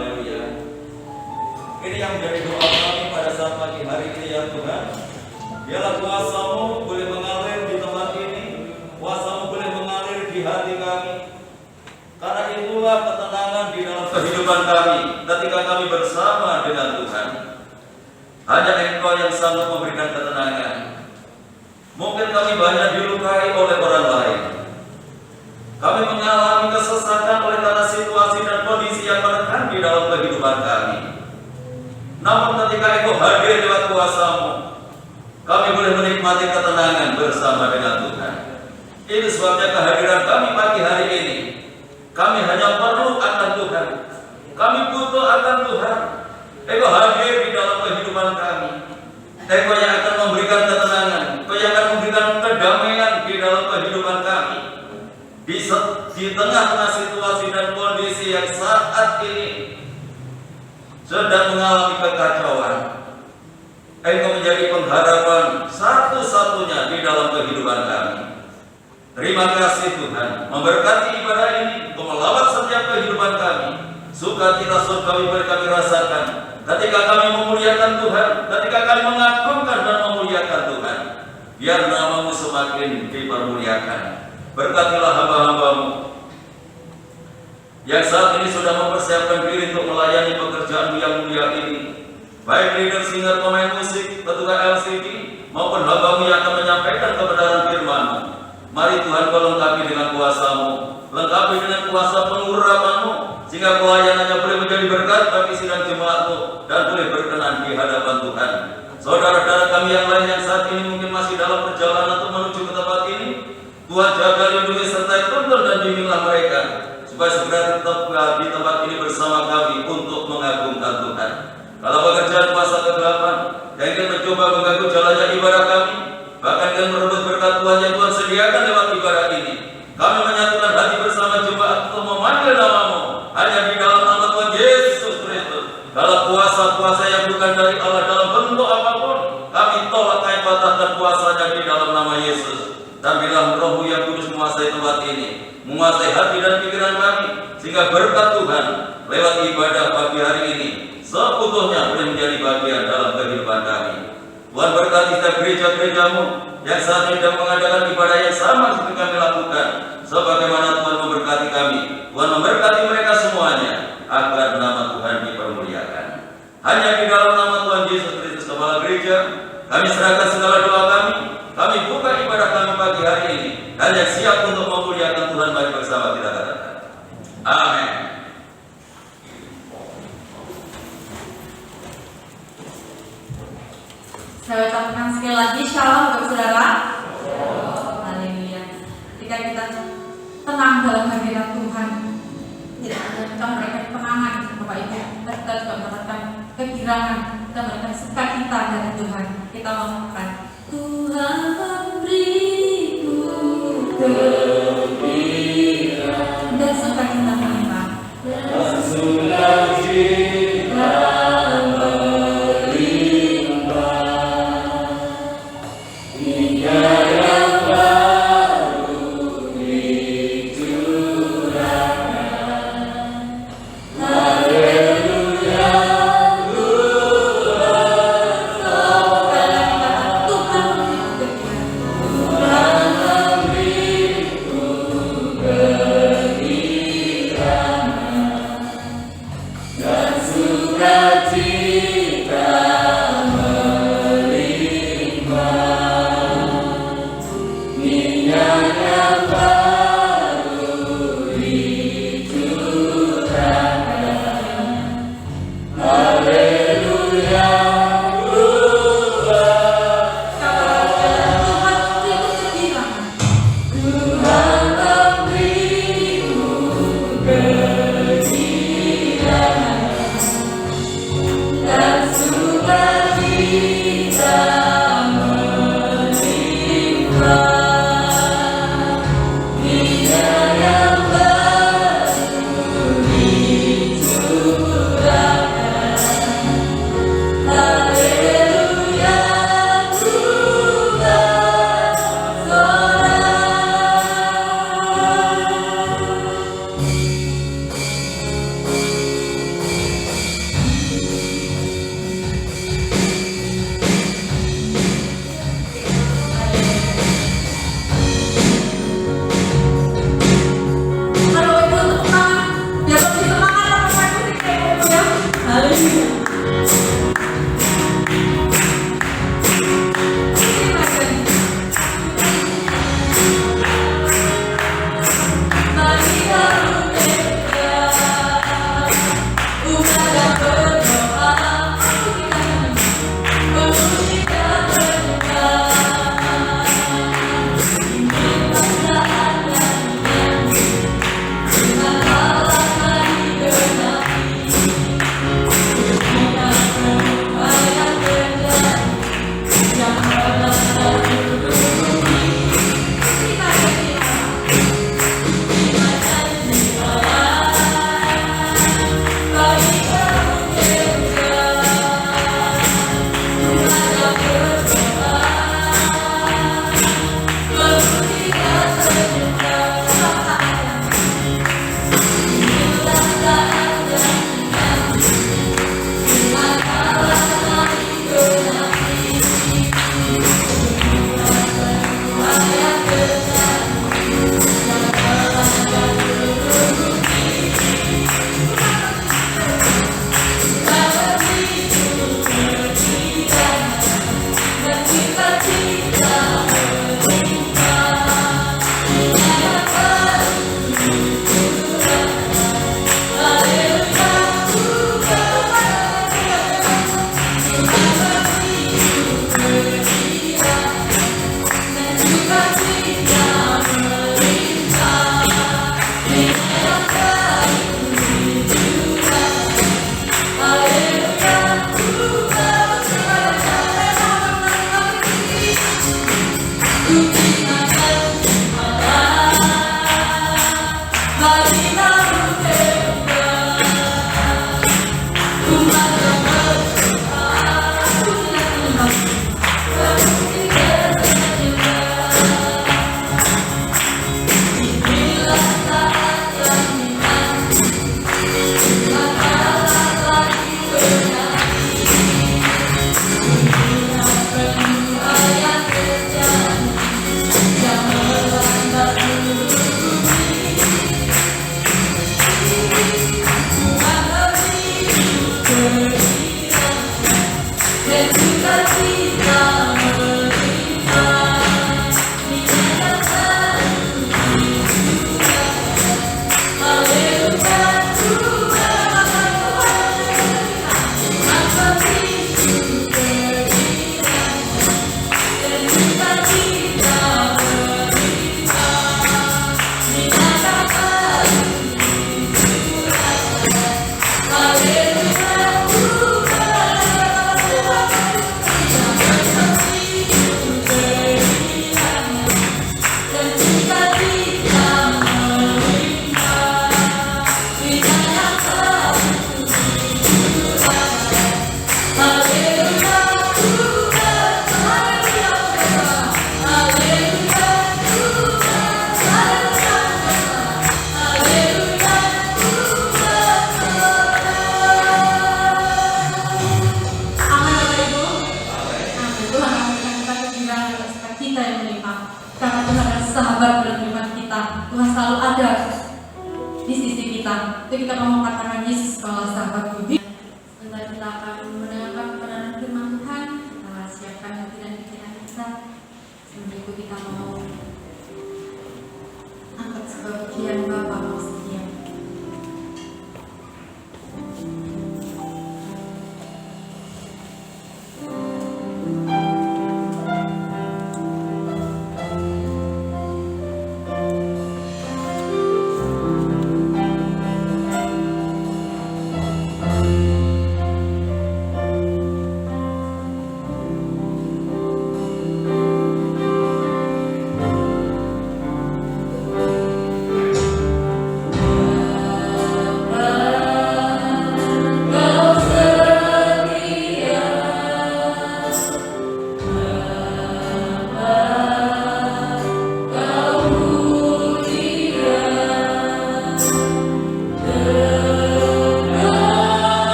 Haleluya. Ini yang menjadi doa kami pada saat pagi hari ini ya Tuhan. Biarlah kuasa-Mu boleh mengalir di tempat ini, kuasa-Mu boleh mengalir di hati kami. Karena itulah ketenangan di dalam kehidupan kami ketika kami bersama dengan Tuhan. Hanya Engkau yang sanggup memberikan ketenangan. Mungkin kami banyak dilukai oleh orang lain. Kami mengalami kesesakan oleh karena situasi dan kondisi yang menekan di dalam kehidupan kami. Namun ketika Engkau hadir lewat kuasa-Mu, kami boleh menikmati ketenangan bersama dengan Tuhan. Itu sebabnya kehadiran kami pagi hari ini. Kami hanya perlu akan Tuhan. Kami butuh akan Tuhan. Engkau hadir di dalam kehidupan kami. Engkau yang akan memberikan ketenangan. Engkau yang akan memberikan kedamaian di dalam kehidupan kami. Di tengah-tengah situasi dan kondisi yang saat ini sedang mengalami kekacauan, Engkau menjadi pengharapan satu-satunya di dalam kehidupan kami. Terima kasih Tuhan, memberkati ibadah ini untuk melawat setiap kehidupan kami. Sukacita surgawi boleh kami rasakan ketika kami memuliakan Tuhan, ketika kami mengagungkan dan memuliakan Tuhan. Biar nama-Mu semakin dipermuliakan. Berkatilah hamba-hamba-Mu yang saat ini sudah mempersiapkan diri untuk melayani pekerjaan-Mu yang mulia ini, baik leader, singer, pemain musik, petugas LCD, maupun hamba-Mu yang akan menyampaikan kebenaran firman-Mu. Mari Tuhan Kau lengkapi dengan kuasa-Mu, lengkapi dengan kuasa pengurapan-Mu, sehingga pelayanannya boleh menjadi berkat bagi sidang jemaat-Mu dan boleh berkenan di hadapan Tuhan. Saudara-saudara kami yang lain yang saat ini mungkin masih dalam perjalanan untuk menuju ke tempat ini, Tuhan jaga, lindungi, sertai, tuntun dan bimbinglah mereka supaya segera tetap di tempat ini bersama kami untuk mengagungkan Tuhan. Kalau pekerjaan kuasa kegelapan yang ingin mencoba mengganggu jalannya ibadah kami, bahkan ingin merebut berkat Tuhan yang Tuhan sediakan lewat ibadah ini, kami menyatukan hati bersama jemaat untuk memanggil nama-Mu hanya di dalam nama Tuhan Yesus Kristus. Kalau kuasa-kuasa yang bukan dari Allah dalam bentuk apapun, kami tolak, kami patahkan kuasanya di dalam nama Yesus. Dan bilang Roh-Mu yang kudus menguasai tempat ini, menguasai hati dan pikiran kami, sehingga berkat Tuhan lewat ibadah pagi hari ini seutuhnya boleh menjadi bagian dalam kehidupan kami. Tuhan berkati setiap gereja-gereja-Mu yang saat ini sedang mengadakan ibadah yang sama seperti kami lakukan. Sebagaimana Tuhan memberkati kami, Tuhan memberkati mereka semuanya agar nama Tuhan dipermuliakan. Hanya di dalam nama Tuhan Yesus Kristus Kepala Gereja, kami serahkan segala doa kami. Kami buka ibadah kami pagi hari ini, hanya siap untuk memuliakan Tuhan. Mari bersama kita katakan amin. Saya ucapkan sekali lagi shalom untuk saudara. Haleluya. Ketika kita tenang dalam hadirat Tuhan, kita meraihkan kemenangan, Bapak Ibu. Kita juga mendapatkan kegirangan, kita mendapatkan sukacita dari Tuhan. Kita melakukan Tuhan memberiku gembira dan sukacita melimpah. Dan sukacita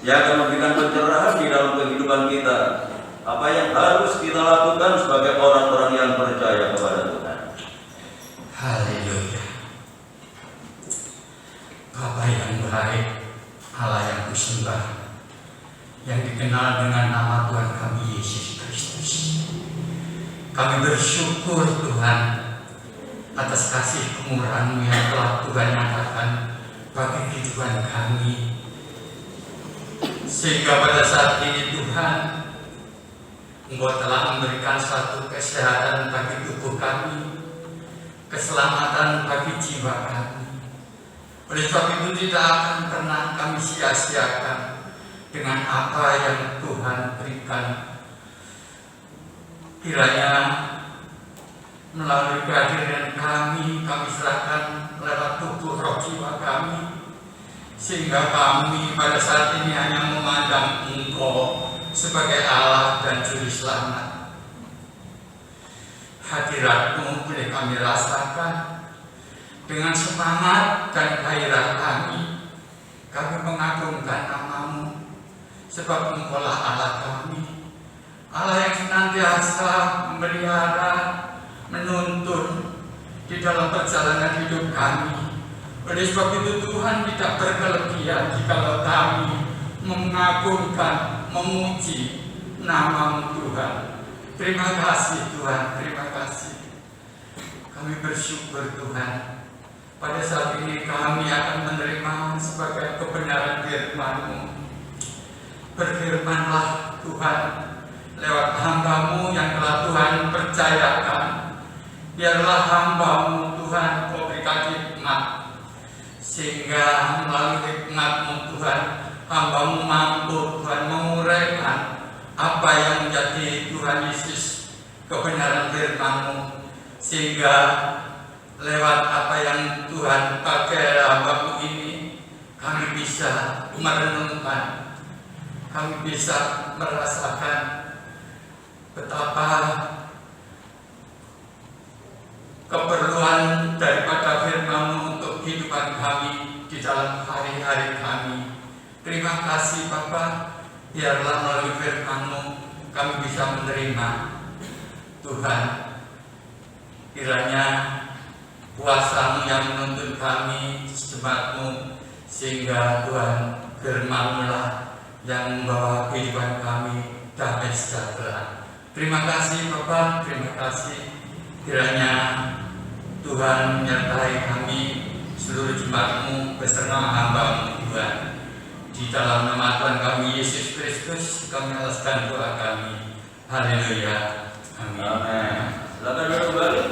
yang akan memberikan pencerahan di dalam kehidupan kita. Apa yang harus kita lakukan sebagai orang-orang yang percaya kepada Tuhan. Haleluya. Bapa yang baik, Allah yang kusembah, yang dikenal dengan nama Tuhan kami Yesus Kristus. Kami bersyukur Tuhan atas kasih kemurahan-Mu yang telah Tuhan nyatakan bagi kehidupan kami. Sehingga pada saat ini Tuhan, Engkau telah memberikan satu kesehatan bagi tubuh kami, keselamatan bagi jiwa kami. Oleh sebab itu tidak akan pernah kami sia-siakan dengan apa yang Tuhan berikan. Kiranya melalui kehadiran kami serahkan lewat tubuh roh jiwa kami, sehingga kami pada saat ini hanya memandang Engkau sebagai Allah dan Juru Selamat. Hadirat-Mu boleh kami rasakan dengan semangat dan gairah kami mengagungkan nama-Mu, sebab Engkaulah Allah kami, Allah yang senantiasa memelihara, menuntun di dalam perjalanan hidup kami. Oleh sebab itu Tuhan tidak berkelebihan jikalau kami mengagungkan, memuji nama-Mu Tuhan. Terima kasih Tuhan, terima kasih. Kami bersyukur Tuhan, pada saat ini kami akan menerima sebagai kebenaran firman-Mu. Berfirmanlah Tuhan lewat hamba-Mu yang telah Tuhan percayakan. Biarlah hamba-Mu Tuhan Kau berikan hikmat, sehingga melalui hikmat-Mu Tuhan, hamba-Mu mampu Tuhan menguraikan apa yang menjadi Tuhan Yesus kebenaran firman-Mu, sehingga lewat apa yang Tuhan pakai hamba-Mu ini, kami bisa merenungkan, kami bisa merasakan betapa keperluan daripada firman-Mu untuk kehidupan kami di dalam hari-hari kami. Terima kasih Bapa, biarlah melalui firman-Mu kami bisa menerima. Tuhan, kiranya kuasa-Mu yang menuntun kami, jemaat-Mu, sehingga Tuhan firman-Mu-lah yang membawa kehidupan kami damai sejahtera. Terima kasih Bapa, terima kasih. Kiranya Tuhan menyertai kami, seluruh jemaat-Mu beserta hamba-Mu Tuhan. Di dalam nama Tuhan kami Yesus Kristus kami alaskan doa kami. Haleluya. Amin. Amin. Silakan duduk kembali.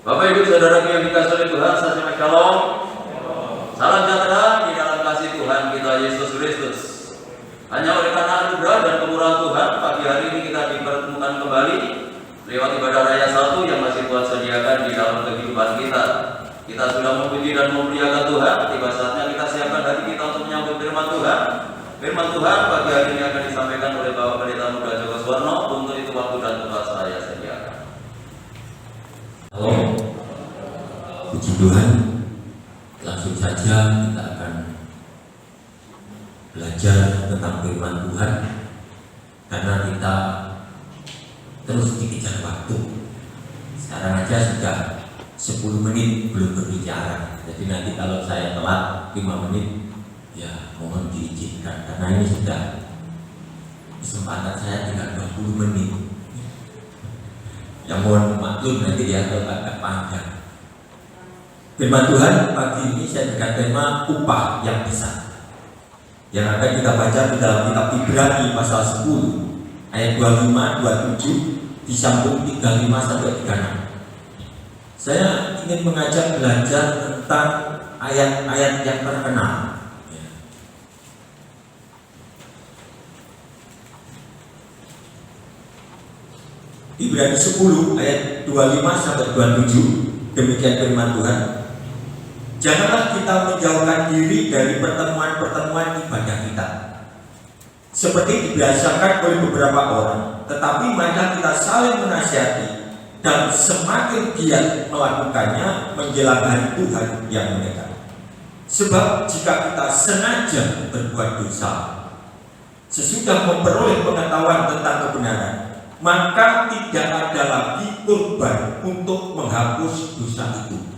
Bapak Ibu Saudara yang dikasihi oleh Tuhan, salam shalom. Salam sejahtera di dalam kasih Tuhan kita Yesus Kristus. Hanya oleh karena anugerah dan kemurahan Tuhan, pagi hari ini kita dipertemukan kembali lewat ibadah raya satu yang masih Tuhan sediakan di dalam kehidupan kita. Kita sudah memuji dan memuliakan Tuhan. Tiba saatnya kita siapkan hati kita untuk menyambut firman Tuhan. Firman Tuhan pagi hari ini akan disampaikan oleh Bapak Pendeta Muda Joko Suwarno. Untuk itu waktu dan tempat saya sediakan. Halo, puji Tuhan. Langsung saja kita akan belajar tentang firman Tuhan, karena kita terus dikejar waktu. Sekarang aja sudah 10 menit belum berbicara. Jadi nanti kalau saya telat 5 menit, ya mohon diizinkan, karena ini sudah kesempatan saya tinggal 20 menit. Yang mohon maklum nanti ya kalau agak panjang. Firman Tuhan pagi ini saya berikan tema upah yang besar, yang akan kita baca di dalam kitab Ibrani pasal 10 ayat 25, 27 disambung 35 sampai 36. Saya ingin mengajak belajar tentang ayat-ayat yang terkenal. Ibrani 10 ayat 25 sampai 27, demikian firman Tuhan. Janganlah kita menjauhkan diri dari pertemuan-pertemuan ibadah kita, seperti dibiasakan oleh beberapa orang, tetapi marilah kita saling menasihati, dan semakin giat melakukannya menjelang hari Tuhan yang mendekat. Sebab jika kita sengaja berbuat dosa, sesudah memperoleh pengetahuan tentang kebenaran, maka tidak ada lagi kurban untuk menghapus dosa itu.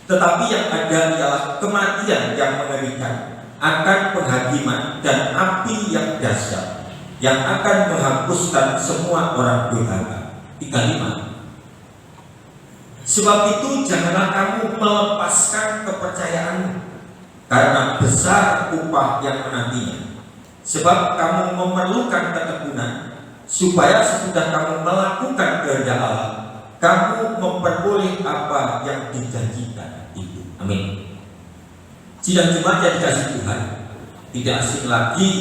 Tetapi yang ada ialah kematian yang mengerikan akan penghakiman dan api yang dahsyat yang akan menghapuskan semua orang durhaka. 35. Sebab itu janganlah kamu melepaskan kepercayaanmu, karena besar upah yang menantinya. Sebab kamu memerlukan ketekunan, supaya sesudah kamu melakukan kehendak Allah, kamu memperoleh apa yang dijanjikan itu. Amin. Sidang jemaat yang dikasihi Tuhan, tidak asing lagi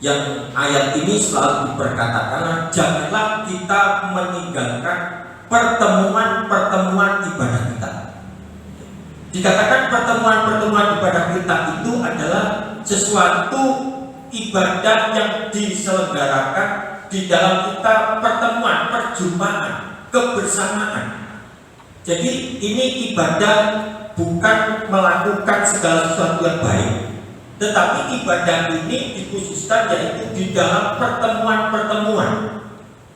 yang ayat ini selalu berkata, janganlah kita meninggalkan pertemuan-pertemuan ibadah kita. Dikatakan pertemuan-pertemuan ibadah kita itu adalah sesuatu ibadah yang diselenggarakan di dalam kita pertemuan, perjumpaan, kebersamaan. Jadi ini ibadah bukan melakukan segala sesuatu yang baik, tetapi ibadah ini dikhususkan yaitu di dalam pertemuan-pertemuan,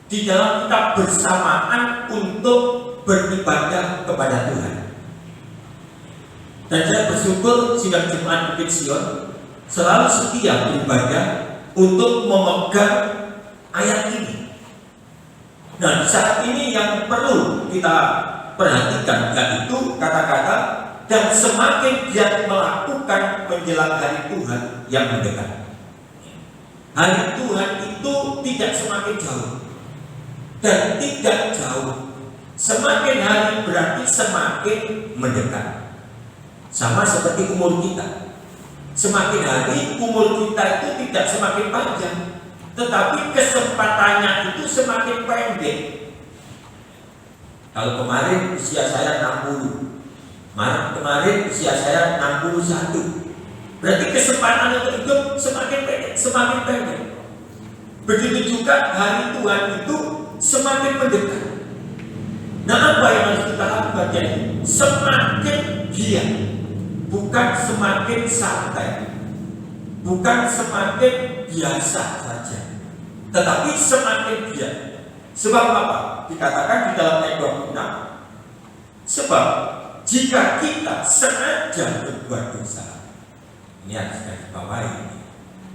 di dalam kita bersamaan untuk beribadah kepada Tuhan. Dan saya bersyukur sidang Jemaat Bukit Sion selalu setia beribadah untuk memegang ayat ini. Nah, saat ini yang perlu kita perhatikan yaitu kata-kata dan semakin giat melakukan menjelang hari Tuhan yang mendekat. Hari Tuhan itu tidak semakin jauh dan tidak jauh. Semakin hari berarti semakin mendekat. Sama seperti umur kita. Semakin hari umur kita itu tidak semakin panjang, tetapi kesempatannya itu semakin pendek. Kalau kemarin usia saya 60, Maret kemarin usia saya 61, berarti kesempatan untuk hidup semakin pendek, semakin pendek. Begitu juga hari Tuhan itu semakin mendekat. Nah, apa yang harus kita lakukan? Jadi semakin giat, bukan semakin santai, bukan semakin biasa saja, tetapi semakin giat. Sebab apa? Dikatakan di dalam ayat 26, sebab jika kita sengaja berbuat dosa, ini harus kita bawahi,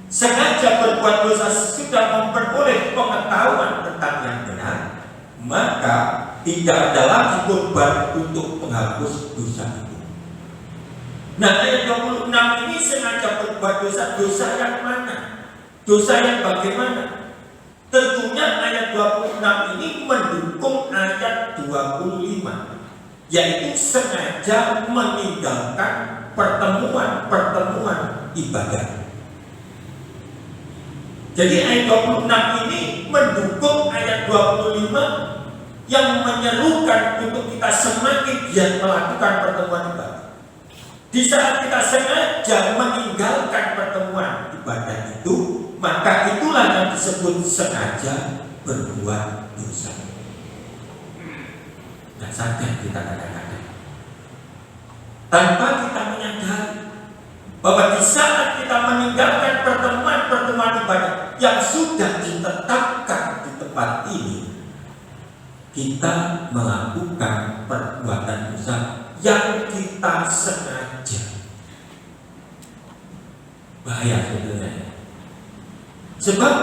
sengaja berbuat dosa sudah memperoleh pengetahuan tentang yang benar, maka tidak ada lagi korban untuk menghapus dosa itu. Nah, ayat 26 ini sengaja berbuat dosa. Dosa yang mana? Dosa yang bagaimana? Tentunya ayat 26 ini mendukung ayat 25, yaitu sengaja meninggalkan pertemuan-pertemuan ibadah. Jadi ayat 26 ini mendukung ayat 25 yang menyerukan untuk kita semakin giat melakukan pertemuan ibadah. Di saat kita sengaja meninggalkan pertemuan ibadah itu, maka itulah yang disebut sengaja berbuat dosa. Tidak sadar kita kadang-kadang, tanpa kita menyadari bahwa di saat kita meninggalkan pertemuan-pertemuan ibadah yang sudah ditetapkan di tempat ini, kita melakukan perbuatan dosa yang kita sengaja. Bahaya sebenarnya. Sebab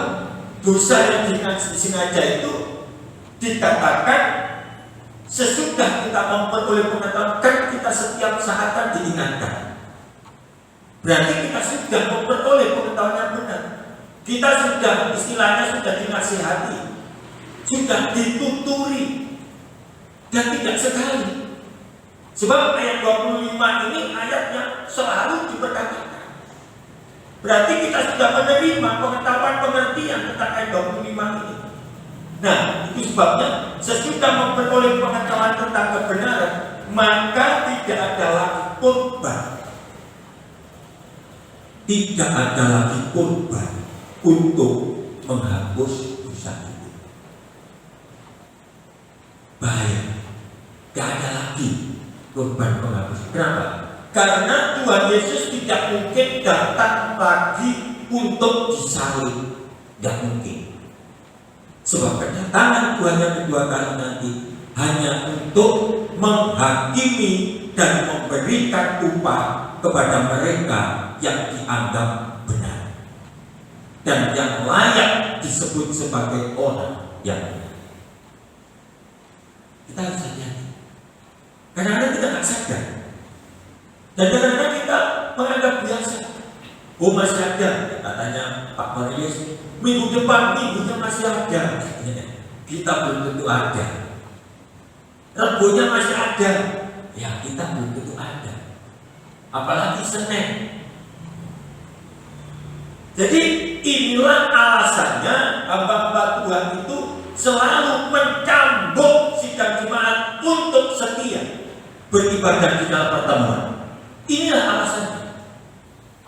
dosa yang disengaja itu dikatakan sesudah kita memperoleh pengetahuan, kan kita setiap saat kan diingatkan. Berarti kita sudah memperoleh pengetahuan yang benar. Kita sudah, istilahnya sudah dinasihati, sudah dituturi, dan tidak sekali. Sebab ayat 25 ini ayatnya selalu diperkatakan. Berarti kita sudah menerima pengetahuan pengertian tentang ayat 25 ini. Nah, itu sebabnya sesudah memperoleh pengetahuan tentang kebenaran, maka tidak ada lagi korban. Tidak ada lagi korban untuk menghapus dosa itu. Bahaya. Tidak ada lagi korban penghapus. Kenapa? Karena Tuhan Yesus tidak mungkin datang lagi untuk disalib. Tidak mungkin. Sebab kedatangan Tuhan yang kedua kali nanti hanya untuk menghakimi dan memberikan upah kepada mereka yang dianggap benar dan yang layak disebut sebagai orang yang benar. Kita harus hati-hati. Kadang-kadang kita tidak sadar, dan kadang-kadang kita menganggap biasa. Oh, masih ada, katanya Pak Marius, minggu depan minggunya masih ada. Kita belum tentu ada. Rebunya masih ada, ya kita belum tentu ada. Apalagi Senin. Jadi inilah alasannya hamba-hamba Tuhan itu selalu mencambuk sidang jemaat untuk setia beribadah di dalam pertemuan. Inilah alasannya.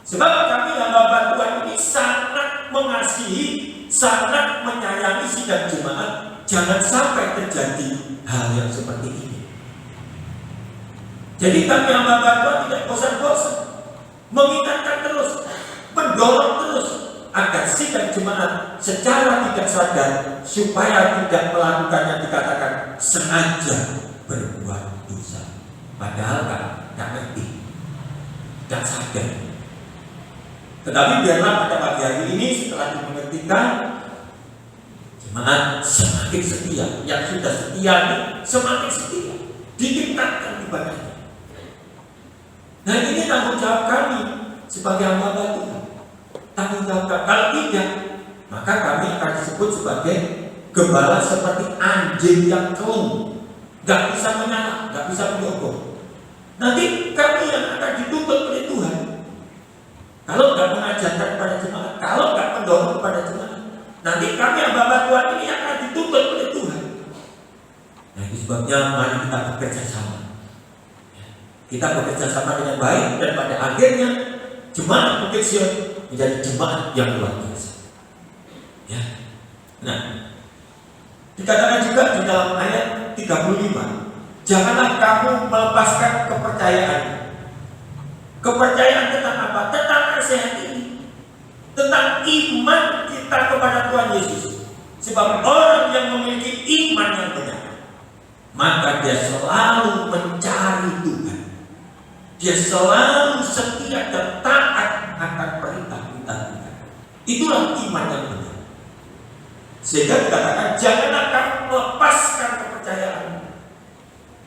Sebab kami hamba-hamba Tuhan ini sangat mengasihi, sangat menyayangi sidang jemaat. Jangan sampai terjadi hal yang seperti ini. Jadi kami hamba Tuhan tidak bosan-bosan mengingatkan terus, mendorong terus agar sidang jemaat secara tidak sadar supaya tidak melakukan yang dikatakan sengaja berbuat dosa. Padahal tidak ngerti, tidak sadar. Tetapi biarlah pada pagi hari ini setelah dimengertikan, jemaat semakin setia, yang sudah setia semakin setia, ditingkatkan ibadahnya. Nah ini tanggung jawab kami sebagai hamba Tuhan. Tanggung jawab kami. Kalau tidak, maka kami akan disebut sebagai gembala seperti anjing yang kelung, gak bisa menyala, gak bisa menyogok. Nanti kami yang akan dituntut oleh Tuhan. Kalau gak mengajarkan kepada jemaat, kalau gak mendorong kepada jemaat, nanti kami hamba Tuhan ini akan dituntut oleh Tuhan. Nah itu sebabnya mari kita bekerja sama. Kita bekerja sama dengan baik dan pada akhirnya jemaat Bukit Sion menjadi jemaat yang luar biasa. Ya. Nah, dikatakan juga di dalam ayat 35, janganlah kamu melepaskan kepercayaan. Kepercayaan tentang apa? Tentang nasihat ini, tentang iman kita kepada Tuhan Yesus. Sebab orang yang memiliki iman yang benar, maka dia selalu mencari Tuhan. Dia selalu setia dan taat akan perintah-perintah Tuhan. Itulah iman yang benar. Sehingga dikatakan janganlah kamu melepaskan kepercayaan,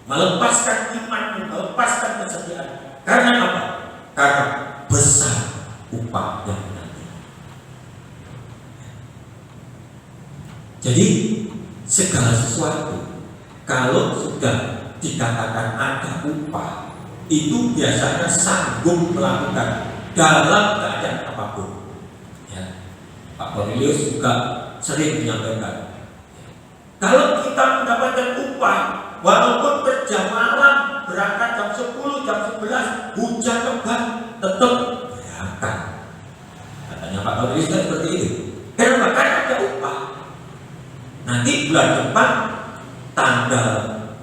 melepaskan iman, melepaskan kesetiaan. Karena apa? Karena besar upah yang menanti. Jadi segala sesuatu kalau sudah dikatakan ada upah, itu biasanya sanggup melakukan dalam keadaan apapun. Ya. Pak Cornelius juga sering menyampaikan, kalau kita mendapatkan upah, walaupun kerja malam, berangkat jam 10, jam 11, hujan lebat, tetap berangkat. Katanya Pak Cornelius kan seperti itu. Kenapa? Karena ada upah. Nanti bulan depan tanggal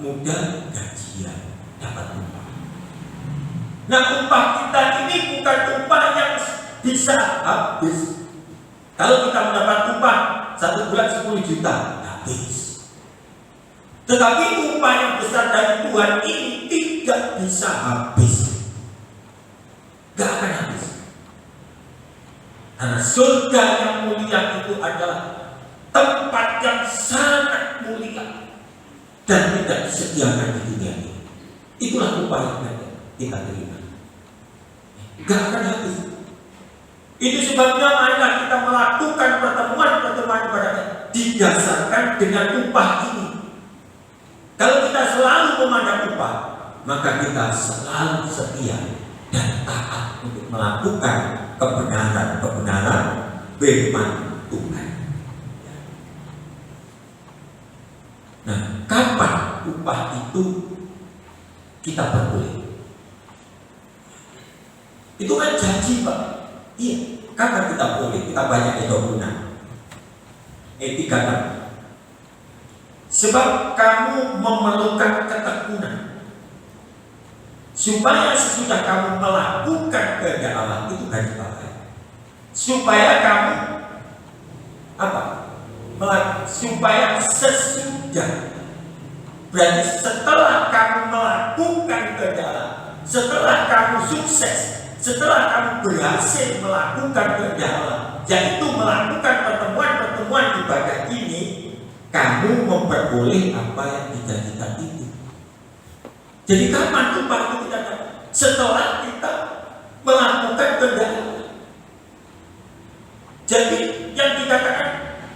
muda gajian dapat upah. Nah upah kita ini bukan upah yang bisa habis. Kalau kita mendapat upah 1 bulan 10 juta habis. Tetapi upah yang besar dari Tuhan ini tidak bisa habis, gak akan habis. Karena surga yang mulia itu adalah tempat yang sangat mulia dan tidak disediakan di dunia ini. Itulah upah yang kita terima, gak akan habis. Itu sebabnya marilah kita melakukan pertemuan-pertemuan ibadah didasarkan dengan upah ini. Kalau kita selalu memandang upah, maka kita selalu setia dan taat untuk melakukan kebenaran-kebenaran firman Tuhan. Nah, kapan upah itu kita peroleh? Itu kan janji, Pak. Iya, kapan kita boleh? Kita banyak itu guna. 36. Sebab kamu memerlukan ketekunan, supaya sesudah kamu melakukan kehendak Allah, itu garis bawah. Supaya kamu apa? Supaya sesudah, berarti setelah kamu melakukan kehendak Allah, setelah kamu sukses, setelah kamu berhasil melakukan kehendak Allah, yaitu melakukan pertemuan-pertemuan ibadah ini, kamu memperoleh apa yang dijanjikan itu. Jadi kapan upah itu kita dapat? Setelah kita melakukan kehendak Allah. Jadi yang dikatakan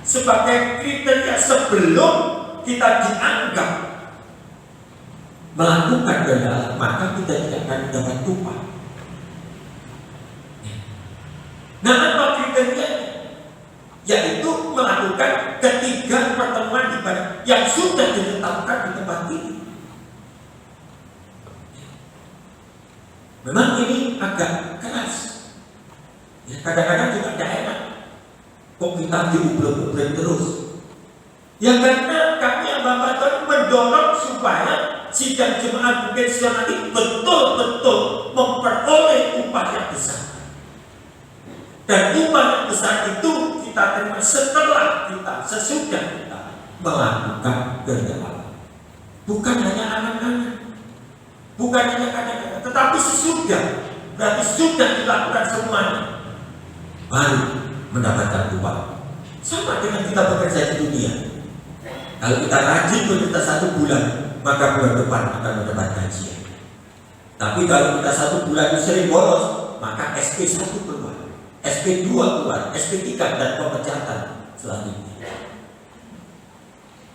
sebagai kriteria sebelum kita dianggap melakukan kehendak Allah, maka kita tidak akan mendapat upah. Nah, apa kriterianya? Yaitu melakukan ketiga pertemuan ibadah yang sudah ditetapkan di tempat ini. Memang ini agak keras, ya, kadang-kadang juga tidak enak. Kok kita diubrek-ubrek terus? Ya karena kami Bapak Tuhan mendorong supaya sidang jemaat Bukit Sion nanti betul-betul memperoleh upah yang besar. Dan upah yang besar itu kita terima setelah kita, sesudah kita melakukan kehendak Allah. Bukan hanya angan-angan, bukan hanya kadang-kadang, tetapi sesudah, berarti sudah dilakukan semuanya, baru mendapatkan upah. Sama dengan kita bekerja di dunia. Kalau kita rajin bekerja 1 bulan, maka bulan depan akan mendapat gajian. Tapi kalau kita 1 bulan itu sering bolos, maka SP1 keluar, SP2 keluar, SP3 dan pemecatan selanjutnya.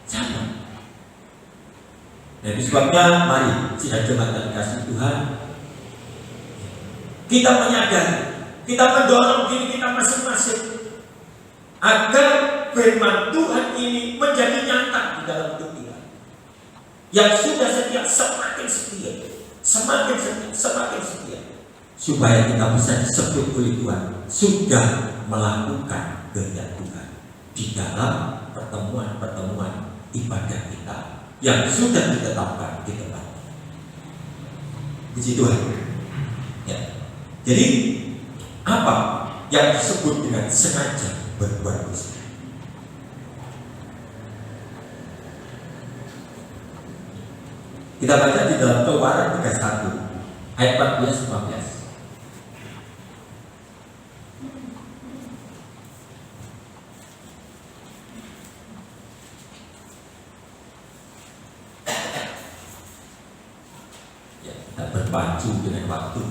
Sama. Nah, sebabnya mari sidang jemaat yang dikasihi Tuhan, kita menyadari, kita mendorong diri kita masing-masing agar firman Tuhan ini menjadi nyata di dalam hidup kita. Yang sudah setia semakin setia, semakin setia, semakin setia, supaya kita bisa disebut oleh Tuhan sudah melakukan kehendak Tuhan di dalam pertemuan-pertemuan ibadah kita yang sudah ditetapkan di tempat. Puji Tuhan. Ya. Jadi apa yang disebut dengan sengaja berbuat dosa? Kita baca di dalam Keluaran 31 ayat 14-15. Ya, kita berpacu dengan waktu.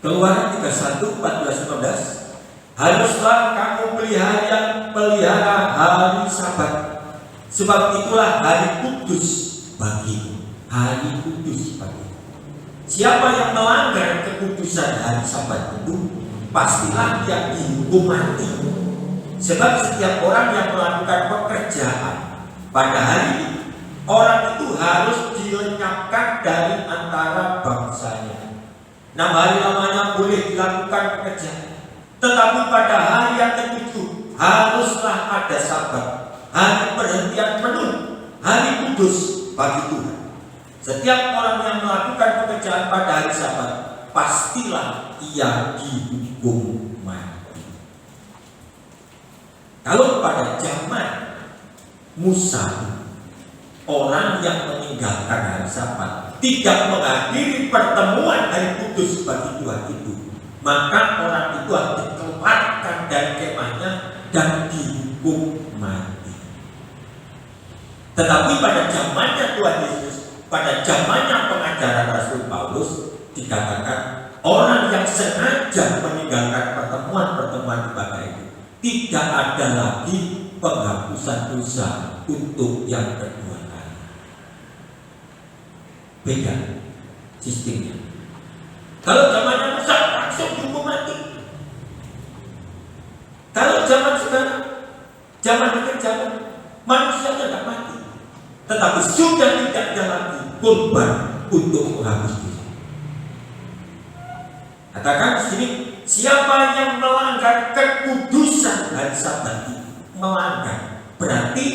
Keluaran 31 14-15. Haruslah kamu pelihara hari Sabat, sebab itulah hari kudus bagimu. Hari kudus bagimu. Siapa yang melanggar kekudusan hari Sabat itu, pastilah dia dihukum mati. Sebab setiap orang yang melakukan pekerjaan pada hari itu, orang itu harus dilenyapkan dari antara bangsanya. 6 hari lamanya boleh dilakukan pekerjaan, tetapi pada hari yang ke-7 haruslah ada Sabat, hari perhentian penuh, hari kudus bagi Tuhan. Setiap orang yang melakukan pekerjaan pada hari Sabat, pastilah ia dihukum mati. Kalau pada zaman Musa, orang yang meninggalkan hari Sabat, tidak menghadiri pertemuan hari kudus bagi Tuhan itu, maka orang itu harus dikeluarkan dari kemahnya dan dihukum mati. Tetapi pada zamannya Tuhan Yesus, pada zamannya pengajaran Rasul Paulus, dikatakan orang yang sengaja meninggalkan pertemuan-pertemuan ibadah itu, tidak ada lagi penghapusan dosa untuk yang kedua kali. Beda sistemnya. Kalau zamannya Musa langsung dihukum mati. Kalau zaman sekarang, zaman akhir zaman, manusia tidak mati, tetapi sudah tidak ada lagi korban untuk menghapus dosa. Katakan di sini, siapa yang melanggar kekudusan hari Sabat itu, melanggar berarti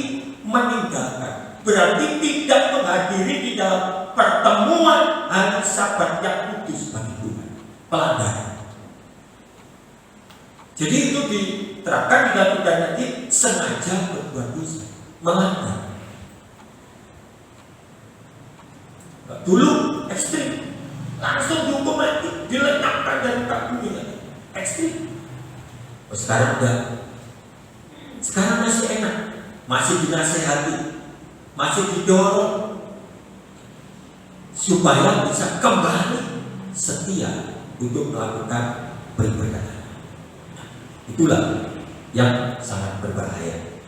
meninggalkan, berarti tidak menghadiri di dalam pertemuan hari Sabat yang kudus bagi Tuhan. Pelanggaran. Jadi itu diterapkan di dalam pidana ini, sengaja berbuat dosa, melanggar. Dulu ekstrim, langsung dihukum mati, dilenyapkan dari muka bumi. Ekstrim. Sekarang enggak. Sekarang masih enak, masih dinasehati, masih didorong supaya bisa kembali setia untuk melakukan peribadatan. Itulah yang sangat berbahaya.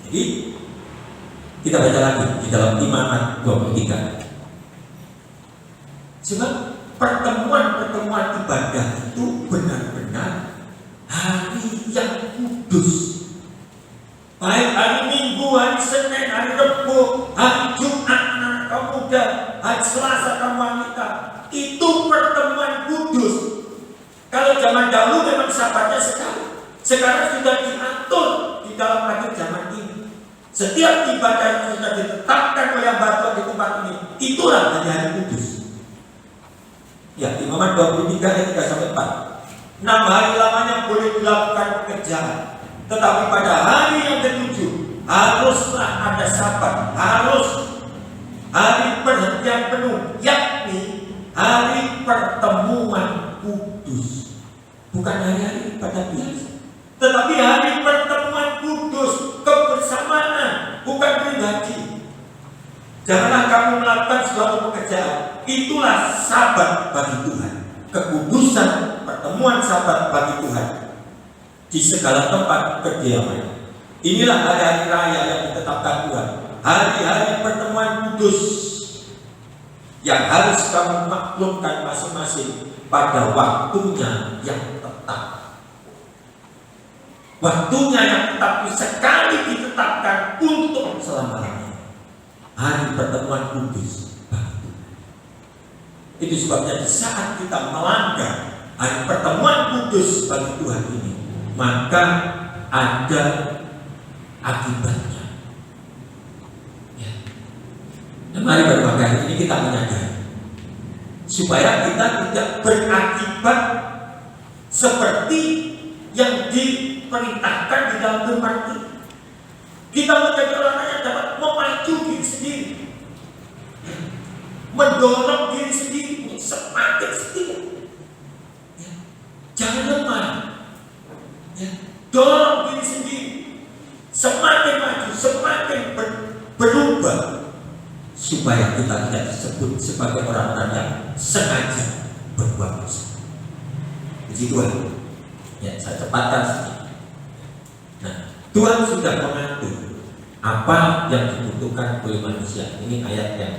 Jadi kita baca lagi di dalam Imamat 23. Sebab pertemuan-pertemuan ibadah itu benar-benar hari yang kudus. Baik hari Minggu, hari Senin, hari Rebo, hari Jumat, anak kaum muda, hari Selasa kaum wanita, itu pertemuan kudus. zaman dahulu memang sabatnya sekali. Sekarang sudah diatur di dalam akhir zaman ini. Setiap ibadah yang sudah ditetapkan oleh hamba Tuhan di tempat ini, itulah hari kudus. Ya, Imaman 23 ayat 3 sampai 4. 6 hari lamanya boleh dilakukan pekerjaan, tetapi pada hari yang ketujuh haruslah ada sabat, harus hari perhentian penuh, yakni hari pertemuan kudus. Bukan hari-hari ibadah biasa, tetapi hari pertemuan kudus, kebersamaan, bukan pribadi. Janganlah kamu melakukan suatu pekerjaan, itulah sabat bagi Tuhan. Kekudusan pertemuan sabat bagi Tuhan di segala tempat kediamannya. Inilah hari-hari raya yang ditetapkan Tuhan, hari-hari pertemuan kudus yang harus kamu maklumkan masing-masing pada waktunya yang tetap. Waktunya yang tetap sekali ditetapkan untuk selama-lamanya. Hari pertemuan kudus. Itu sebabnya di saat kita melanggar hari pertemuan kudus bagi Tuhan ini, maka ada akibatnya. Ya. Dan mari pada pagi hari ini kita menyadari supaya kita tidak berakibat seperti yang diperintahkan di dalam firman ini. Kita menjadi orang yang dapat memacu diri sendiri, mendorong diri sendiri semakin setia. Ya. Jangan lemah. Ya. Dorong diri sendiri semakin maju, semakin berubah, supaya kita tidak disebut sebagai orang-orang yang sengaja berbuat dosa. Puji Tuhan. Ya, saya cepatkan sedikit. Nah, Tuhan sudah mengatur apa yang dibutuhkan oleh manusia. Ini ayat yang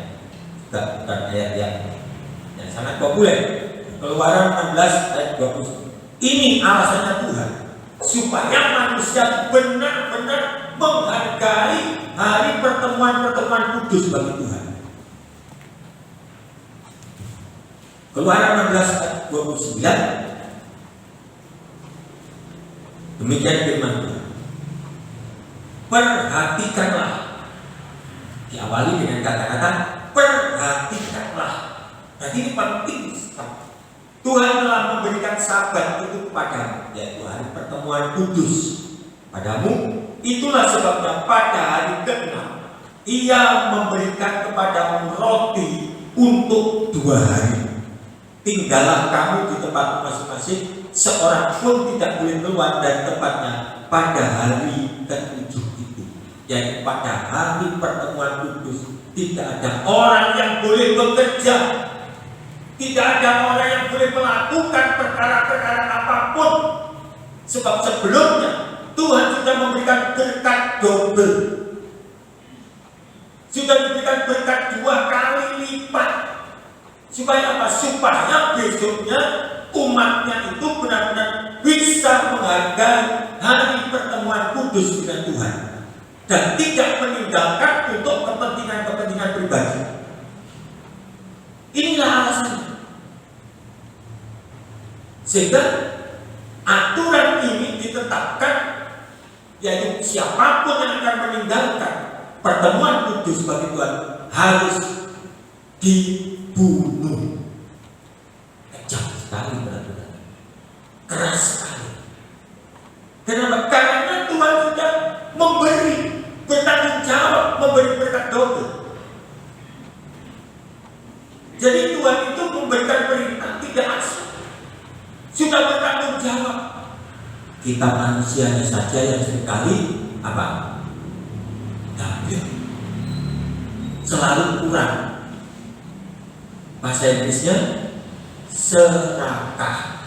bukan ayat yang sangat populer. Keluaran 16 ayat 20. Ini alasannya Tuhan, supaya manusia benar-benar menghargai hari pertemuan-pertemuan kudus bagi Tuhan. Keluaran 16 ayat 29. Demikian firman Tuhan. Perhatikanlah. Diawali dengan kata-kata perhatikanlah. Jadi ini penting sekali. Tuhan telah memberikan sabat itu kepadamu, yaitu hari pertemuan kudus padamu. Itulah sebabnya pada hari ke-6 Ia memberikan kepadamu roti untuk 2 hari. Tinggallah kamu di tempat masing-masing, seorang pun tidak boleh keluar dari tempatnya pada hari ke-7 itu, yaitu pada hari pertemuan kudus. Tidak ada orang yang boleh bekerja, tidak ada orang yang boleh melakukan perkara-perkara apapun, sebab sebelumnya Tuhan sudah memberikan berkat double, sudah diberikan berkat 2 kali lipat. Supaya apa? Supaya besoknya umatnya itu benar-benar bisa menghargai hari pertemuan kudus dengan Tuhan dan tidak meninggalkan untuk kepentingan-kepentingan pribadi. Inilah alasannya. Sehingga aturan ini ditetapkan, yaitu siapapun yang akan meninggalkan pertemuan kudus bagi Tuhan harus dibunuh. Kejam sekali peraturan, keras sekali. Kenapa? Karena Tuhan sudah memberi, bertanggung jawab, memberi berkat double. Jadi Tuhan itu memberikan perintah tidak asal, sudah bertanggung jawab. Kita manusianya saja yang seringkali apa? Selalu kurang. Bahasa Inggrisnya serakah.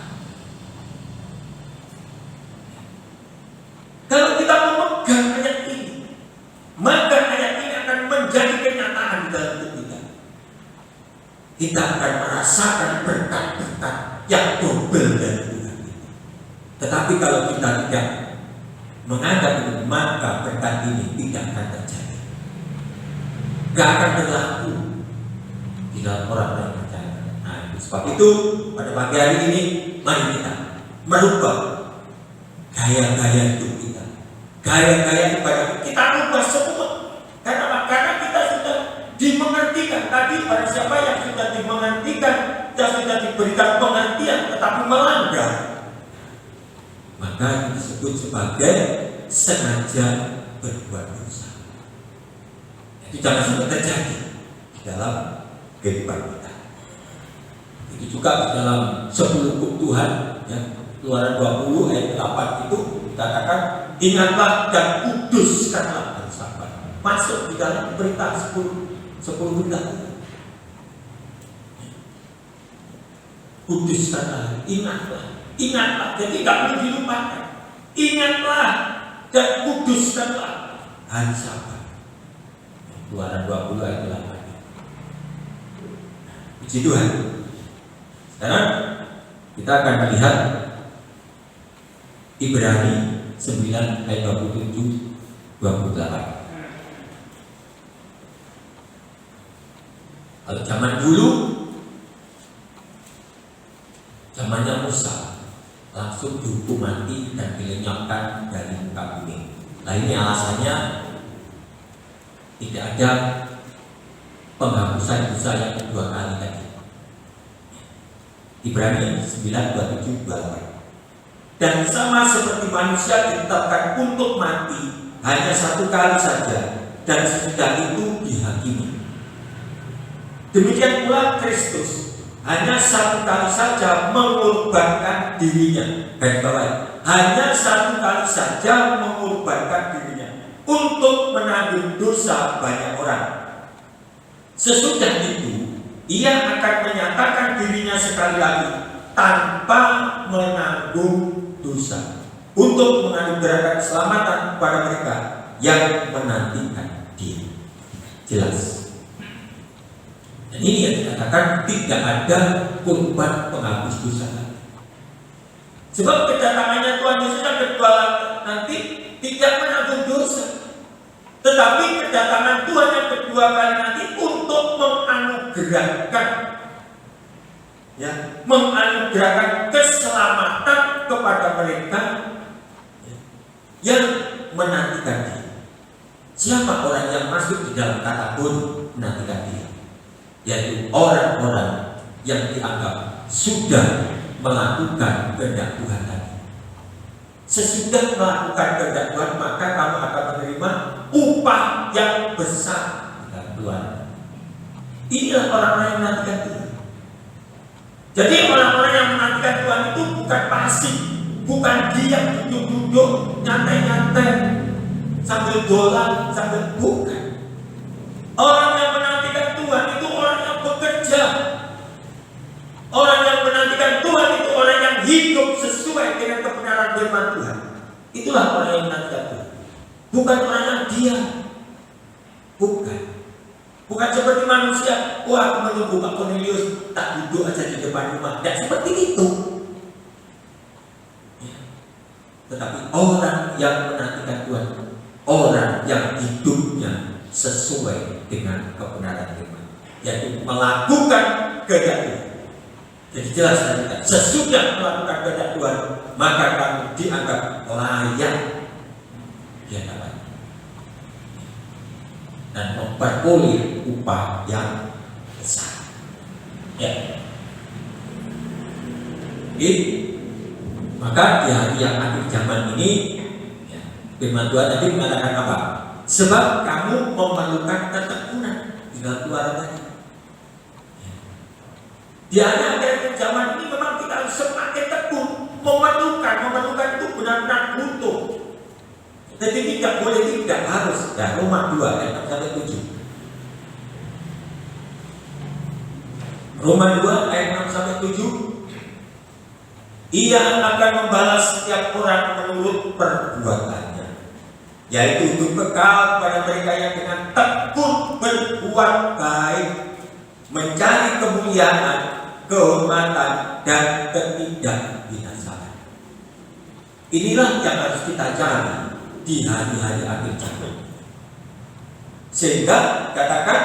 Kalau kita memegang ayat ini, maka ayat ini akan menjadi kenyataan di dalam hidup kita. Kita akan merasakan berkat-berkat yang double dari Tuhan. Tetapi kalau kita tidak menganggap itu, maka berkat ini tidak akan terjadi, tidak akan berlaku di dalam orang-orang yang percaya. Nah, sebab itu pada pagi hari ini mari kita merubah gaya-gaya hidup kita, gaya-gaya ibadah kita rubah semua. Karena kita sudah dimengertikan tadi. Pada siapa yang sudah dimengertikan dan sudah diberikan pengertian tetapi melanggar, maka disebut sebagai sengaja berbuat dosa. Itu jangan sampai terjadi di dalam kehidupan kita. Itu juga di dalam 10 hukum Tuhan, ya, Keluaran 20 ayat 8 itu dikatakan, ingatlah dan kuduskanlah hari Sabat. Masuk di dalam perintah 10 perintah. Kuduskanlah, ingatlah, jadi tidak boleh dilupakan. Ingatlah dan kuduskanlah hari Sabat. Keluaran 20 ayat 8. Puji Tuhan. Sekarang kita akan melihat Ibrani 9 ayat 27 28. Kalau zaman dulu, zamannya Musa, langsung dihukum mati dan dilenyapkan dari muka bumi. Nah, ini alasannya tidak ada penghapusan dosa yang kedua kali tadi. Ibrani 9:27-28. Dan sama seperti manusia ditetapkan untuk mati hanya satu kali saja, dan sesudah itu dihakimi. Demikian pula Kristus hanya satu kali saja mengorbankan dirinya. Dan bawah, hanya satu kali saja mengorbankan dirinya untuk menanggung dosa banyak orang. Sesudah itu ia akan menyatakan dirinya sekali lagi tanpa menanggung dosa untuk menganugerahkan keselamatan kepada mereka yang menantikan Dia. Jelas. Dan ini yang dikatakan tidak ada korban penghapus dosa. Sebab kedatangannya Tuhan Yesus yang kedua nanti tidak menanggung dosa, tetapi kedatangan Tuhan yang kedua kali nanti untuk menganugerahkan, ya, menganugerahkan keselamatan kepada mereka, ya, yang menantikan Dia. Siapa orang yang masuk di dalam kategori menantikan Dia? Yaitu orang-orang yang dianggap sudah melakukan kehendak Tuhan tadi. Sesudah melakukan kehendak Tuhan, maka kamu akan menerima upah yang besar di dalam Tuhan. Inilah orang-orang yang menantikan Tuhan. Jadi orang-orang yang menantikan Tuhan itu bukan pasif, bukan diam duduk-duduk nyantai-nyantai sambil dolan, sambil bukan. Orang yang menantikan Tuhan itu orang yang bekerja. Orang yang menantikan Tuhan itu orang yang hidup sesuai dengan kebenaran firman Tuhan. Itulah orang yang menantikan Tuhan. Bukan orang yang diam. Bukan seperti manusia. Wah, aku menunggu Pak Cornelius tak duduk aja di depan rumah. Tidak seperti itu. Ya. Tetapi orang yang menantikan Tuhan, orang yang hidupnya sesuai dengan kebenaran firman, yaitu melakukan kehendak Tuhan. Jadi jelas kita sesudah melakukan kehendak Tuhan, maka kamu dianggap layak di hadapan dan memperoleh upah yang besar. Ya. Maka di hari yang akhir zaman ini, ya, firman Tuhan tadi mengatakan apa? Sebab kamu memerlukan ketekunan. Tinggal keluar tadi. Di akhir zaman ini memang kita harus semakin tekun. Memerlukan itu benar-benar butuh. Jadi tidak boleh tidak, harus. Ya, Roma 2 ayat 6-7. Roma 2 ayat 6-7. Ia akan membalas setiap orang menurut perbuatannya, yaitu untuk bekal pada mereka yang dengan tekun berbuat baik, mencari kemuliaan, kehormatan, dan ketidakbinasaan. Inilah yang harus kita cari di hari-hari akhir zaman. Sehingga katakan,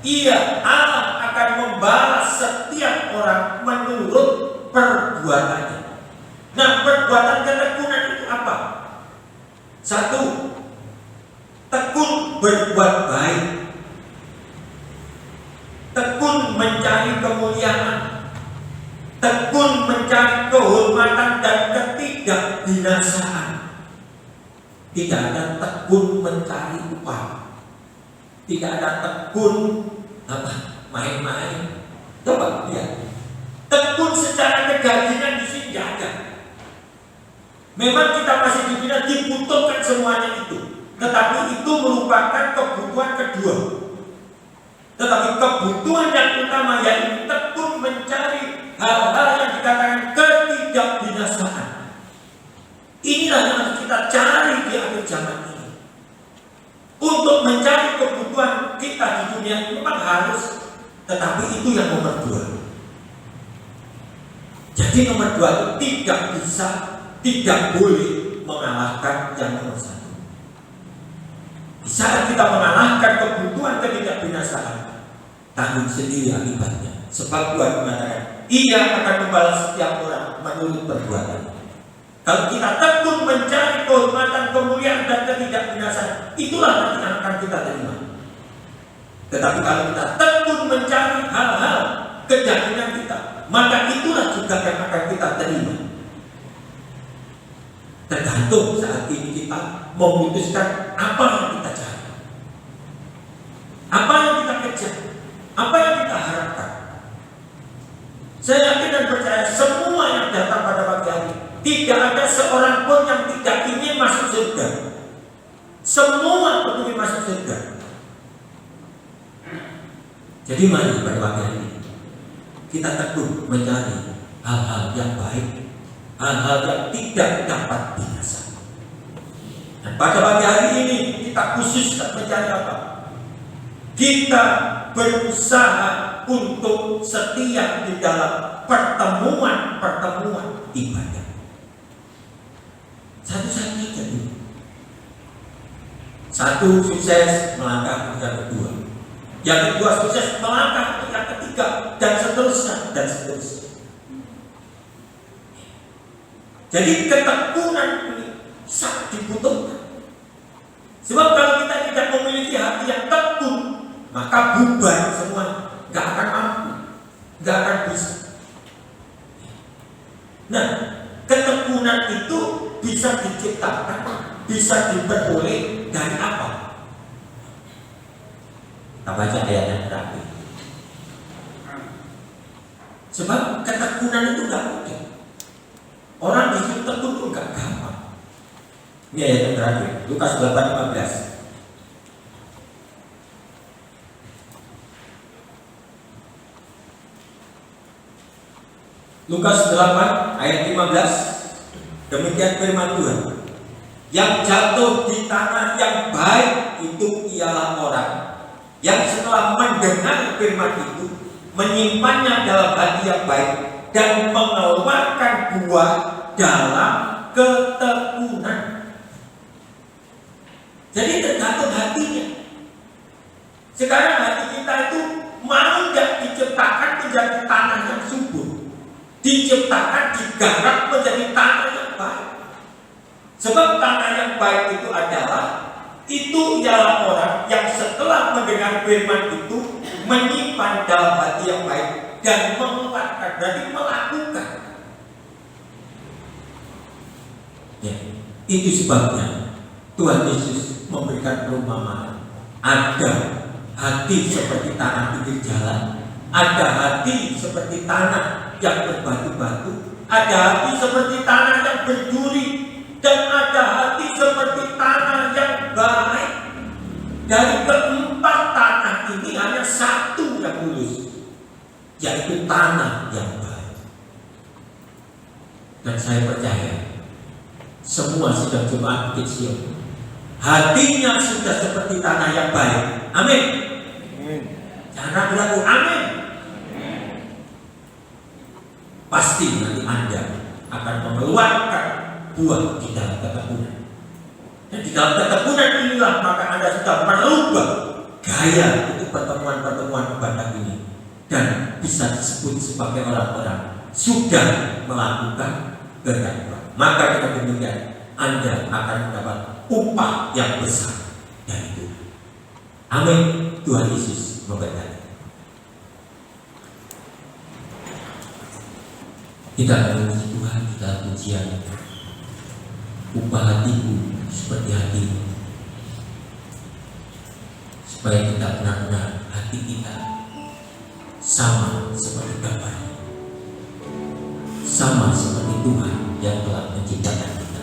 Ia Allah akan membalas setiap orang menurut perbuatannya. Nah, perbuatan ketekunan itu apa? Satu, tekun berbuat baik, tekun mencari kemuliaan, tekun mencari kehormatan dan ketidakbinasaan. Tidak ada tekun mencari upah, tidak ada tekun main-main. Coba lihat, tekun secara kegajian di sini tidak ada. Memang kita masih dibina dibutuhkan semuanya itu, tetapi itu merupakan kebutuhan kedua. Tetapi kebutuhan yang utama yaitu tekun mencari hal-hal yang dikatakan ketidakbinasaan. Inilah yang harus kita cari di akhir zaman ini. Untuk mencari kebutuhan kita di dunia ini memang harus, tetapi itu yang nomor dua. Jadi nomor dua itu tidak bisa, tidak boleh mengalahkan yang nomor satu. Di saat kita mengalahkan kebutuhan ketidakbinasaan, tanggung sendiri akibatnya. Sebab Tuhan mengatakan, Ia akan membalas setiap orang menurut perbuatannya. Kalau kita tekun mencari kehormatan, kemuliaan dan ketidakbinasaan, itulah nanti yang akan kita terima. Tetapi kalau kita tekun mencari hal-hal kejahilan kita, maka itulah juga yang akan kita terima. Tergantung saat ini kita memutuskan apa yang kita cari, apa yang kita kejar, apa yang kita harapkan. Saya yakin dan percaya semua yang datang pada pagi hari, tidak ada seorang pun yang tidak ingin masuk surga. Semua ingin masuk surga. Jadi mari pada pagi hari ini kita tekun mencari hal-hal yang baik, hal-hal yang tidak dapat binasa. Dan pada pagi hari ini kita khusus mencari apa? Kita berusaha untuk setia di dalam pertemuan-pertemuan ibadah. Satu-satunya jadi. Satu, sukses melangkah ke yang kedua. Yang kedua, sukses melangkah ke yang ketiga, dan seterusnya, dan seterusnya. Jadi ketekunan ini sangat dibutuhkan. Sebab kalau kita tidak memiliki hati yang tekun, maka bubar semua, nggak akan mampu, nggak akan bisa. Nah, ketekunan itu bisa diciptakan, bisa diperoleh dari apa? Kita baca ayat yang terakhir. Sebab ketekunan itu nggak mudah. Orang hidup tekun itu nggak gampang. Ini ayat yang terakhir, Lukas 8:15. Lukas 8 ayat 15. Demikian firman Tuhan. Yang jatuh di tanah yang baik itu ialah orang yang setelah mendengar firman itu menyimpannya dalam hati yang baik dan mengeluarkan buah dalam ketekunan. Jadi tergantung hatinya. Sekarang hati kita itu mau tidak diciptakan menjadi tanah yang subur, diciptakan digarap menjadi tanah yang baik. Sebab tanah yang baik itu ialah orang yang setelah mendengar firman itu menyimpan dalam hati yang baik dan mengeluarkan, berarti melakukan. Ya, itu sebabnya Tuhan Yesus memberikan perumpamaan. Ada hati seperti tanah pinggir jalan, ada hati seperti tanah yang berbatu-batu, ada hati seperti tanah yang berduri, dan ada hati seperti tanah yang baik. Dari keempat tanah ini hanya satu yang mulus, yaitu tanah yang baik. Dan saya percaya semua sidang jemaat Bukit Sion hatinya sudah seperti tanah yang baik. Amin. Jangan ragu-ragu. Amin. Pasti nanti Anda akan mengeluarkan buah di dalam ketekunan. Dan di dalam ketekunan inilah maka Anda sudah merubah gaya untuk pertemuan-pertemuan ibadah ini, dan bisa disebut sebagai orang-orang sudah melakukan kehendak Tuhan. Maka dengan demikian Anda akan mendapat upah yang besar dari Tuhan. Amin. Tuhan Yesus memberkati. Kita memuji Tuhan, kita pujian. Upah hatiku seperti hatimu, supaya kita benar-benar hati kita sama seperti Bapa, sama seperti Tuhan yang telah menciptakan kita.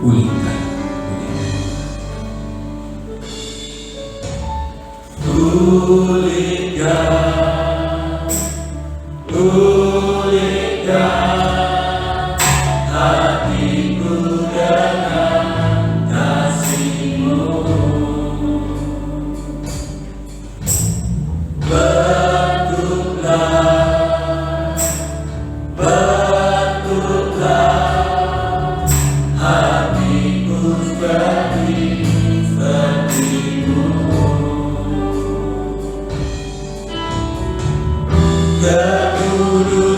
Pulihkan, pulihkan hatiku dengan kasih-Mu. Bentuklah hatiku seperti-Mu. Kekudusan-Mu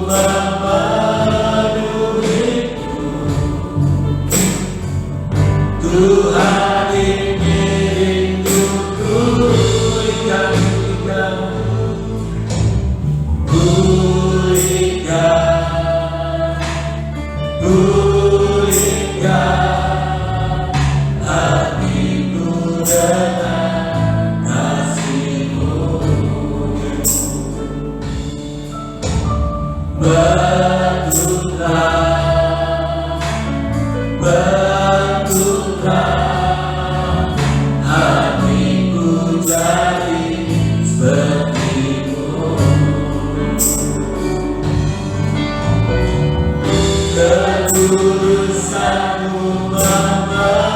memenuhiku, Tuhan ini rinduku. Pulihkan hatiku dengan kasih-Mu. Bentuklah hatiku jadi seperti-Mu. Kekudusan-Mu memenuhiku,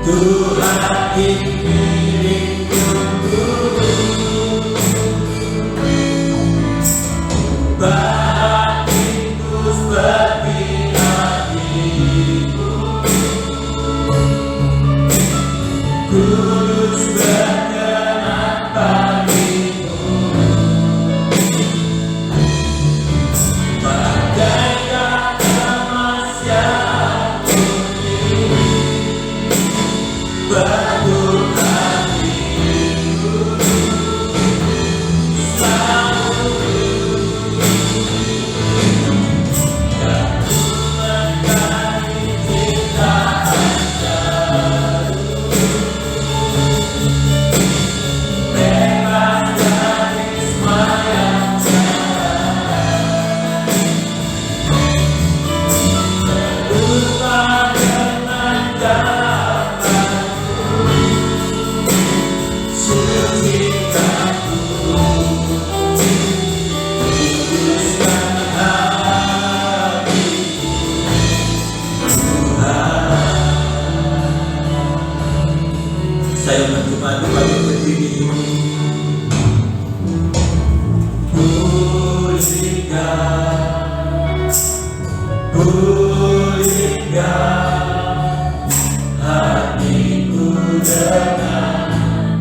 Tuhan ini rinduku. Hatiku seperti hati-Mu, kudus berkenan bagi-Mu. Bagaikan emas yang murni, bentuk hatiku selalu. Dan ku mencari cintaan baru, bebas dari semua yang lupa dengan jalanku, sucikanku, kuduskan hatiku, Tuhan. Saya mencuma bagi berdiri. Pulihkan hatiku dengan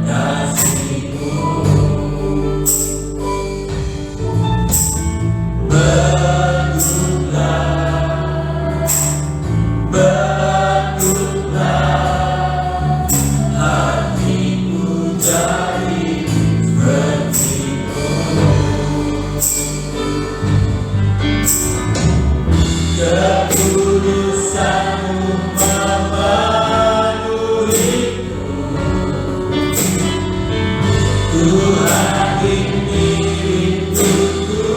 kasih-Mu. Bentuklah hatiku jadi seperti-Mu. Kekudusan-Mu memenuhiku, Tuhan ini rinduku.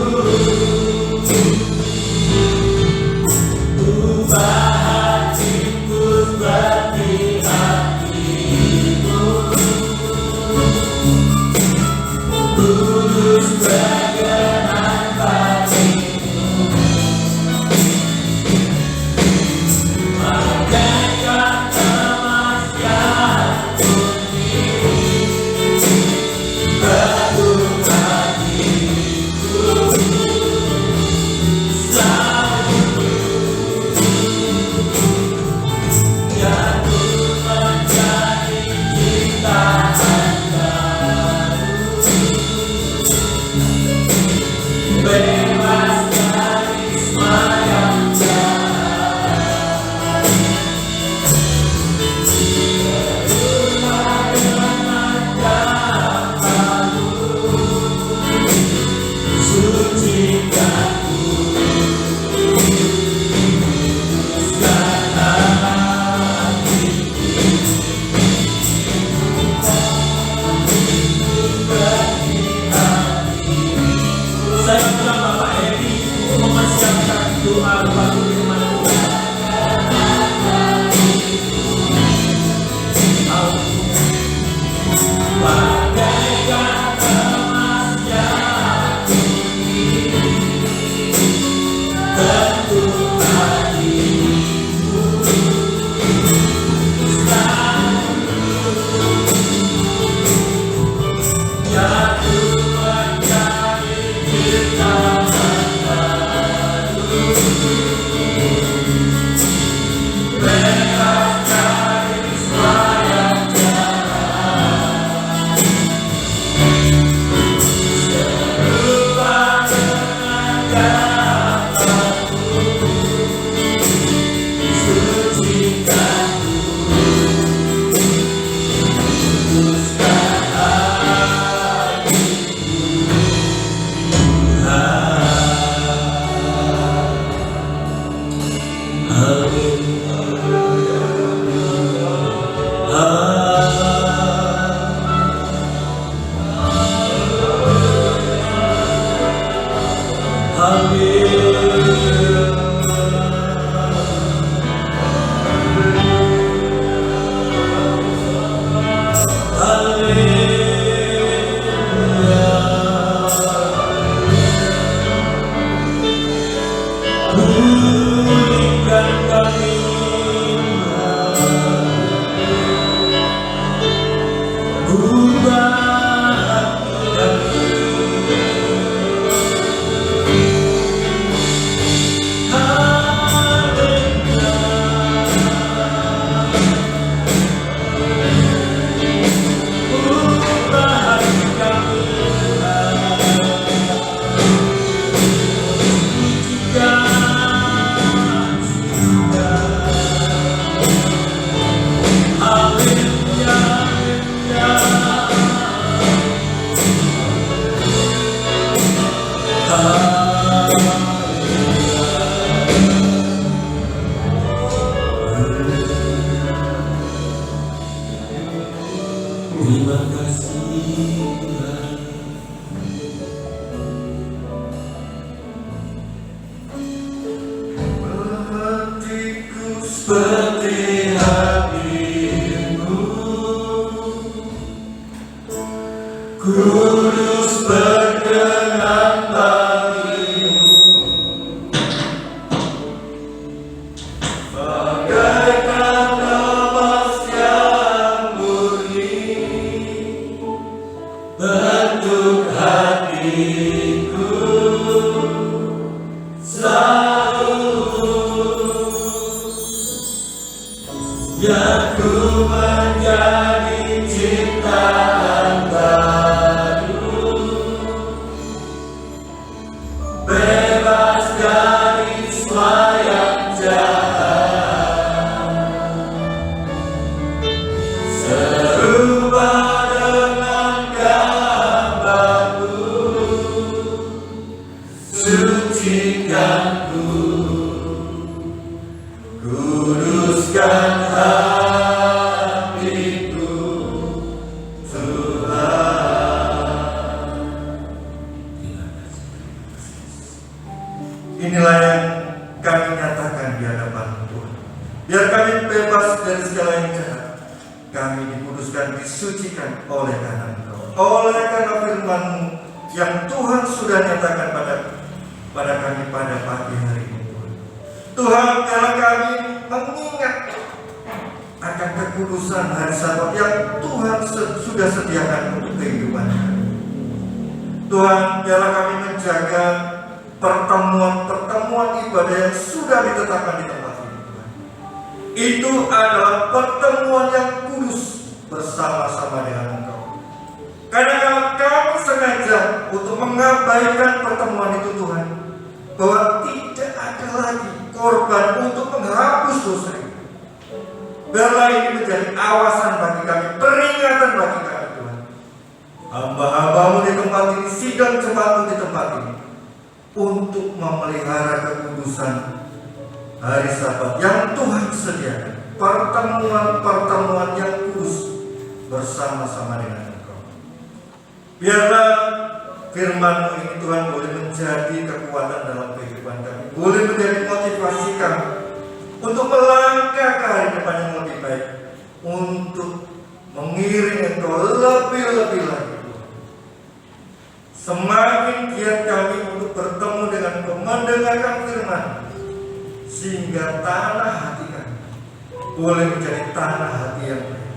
Ubah hatiku seperti hati-Mu, kudus berkenan bagi-Mu. Bagaikan Kudus berkenan bagimu, bagaikan nafas yang murni bentuk hatiku selalu, yang ku menjadi ciptaan baru, bebas dari semua jahat, serupa dengan gambarmu, sucikanku, kuduskan hatiku, Tuhan. Inilah yang kami nyatakan di hadapan Tuhan. Biar kami bebas dari segala yang jahat. Kami dikuduskan, disucikan oleh karena Engkau, oleh karena firman-Mu yang Tuhan sudah nyatakan pada kami pada pagi hari ini. Tuhan, karena kami mengingat akan kekudusan hari Sabat yang Tuhan sudah sediakan untuk kehidupan kami. Tuhan, biarlah kami menjaga pertemuan-pertemuan ibadah yang sudah ditetapkan di tempat ini, Tuhan. Itu adalah pertemuan yang kudus bersama-sama dengan Engkau. Karena kami sengaja untuk mengabaikan pertemuan itu, Tuhan, bahwa tidak ada lagi korban untuk menghapus dosa itu. Biarlah ini menjadi awasan bagi kami, peringatan bagi kami, Tuhan. Hamba-Hamba-Mu di tempat ini, sidang jemaat-Mu di tempat ini, untuk memelihara kekudusan hari Sabat yang Tuhan sediakan, pertemuan-pertemuan yang kudus bersama-sama dengan Engkau. Biarlah firman-Mu ini, Tuhan, boleh menjadi kekuatan dalam kehidupan kami, boleh menjadi motivasi kami untuk melangkah ke hari depan yang lebih baik, untuk mengiring Engkau lebih-lebih lagi. Semakin giat kami untuk bertemu dengan Engkau, mendengarkan firman, sehingga tanah hati kami boleh menjadi tanah hati yang baik,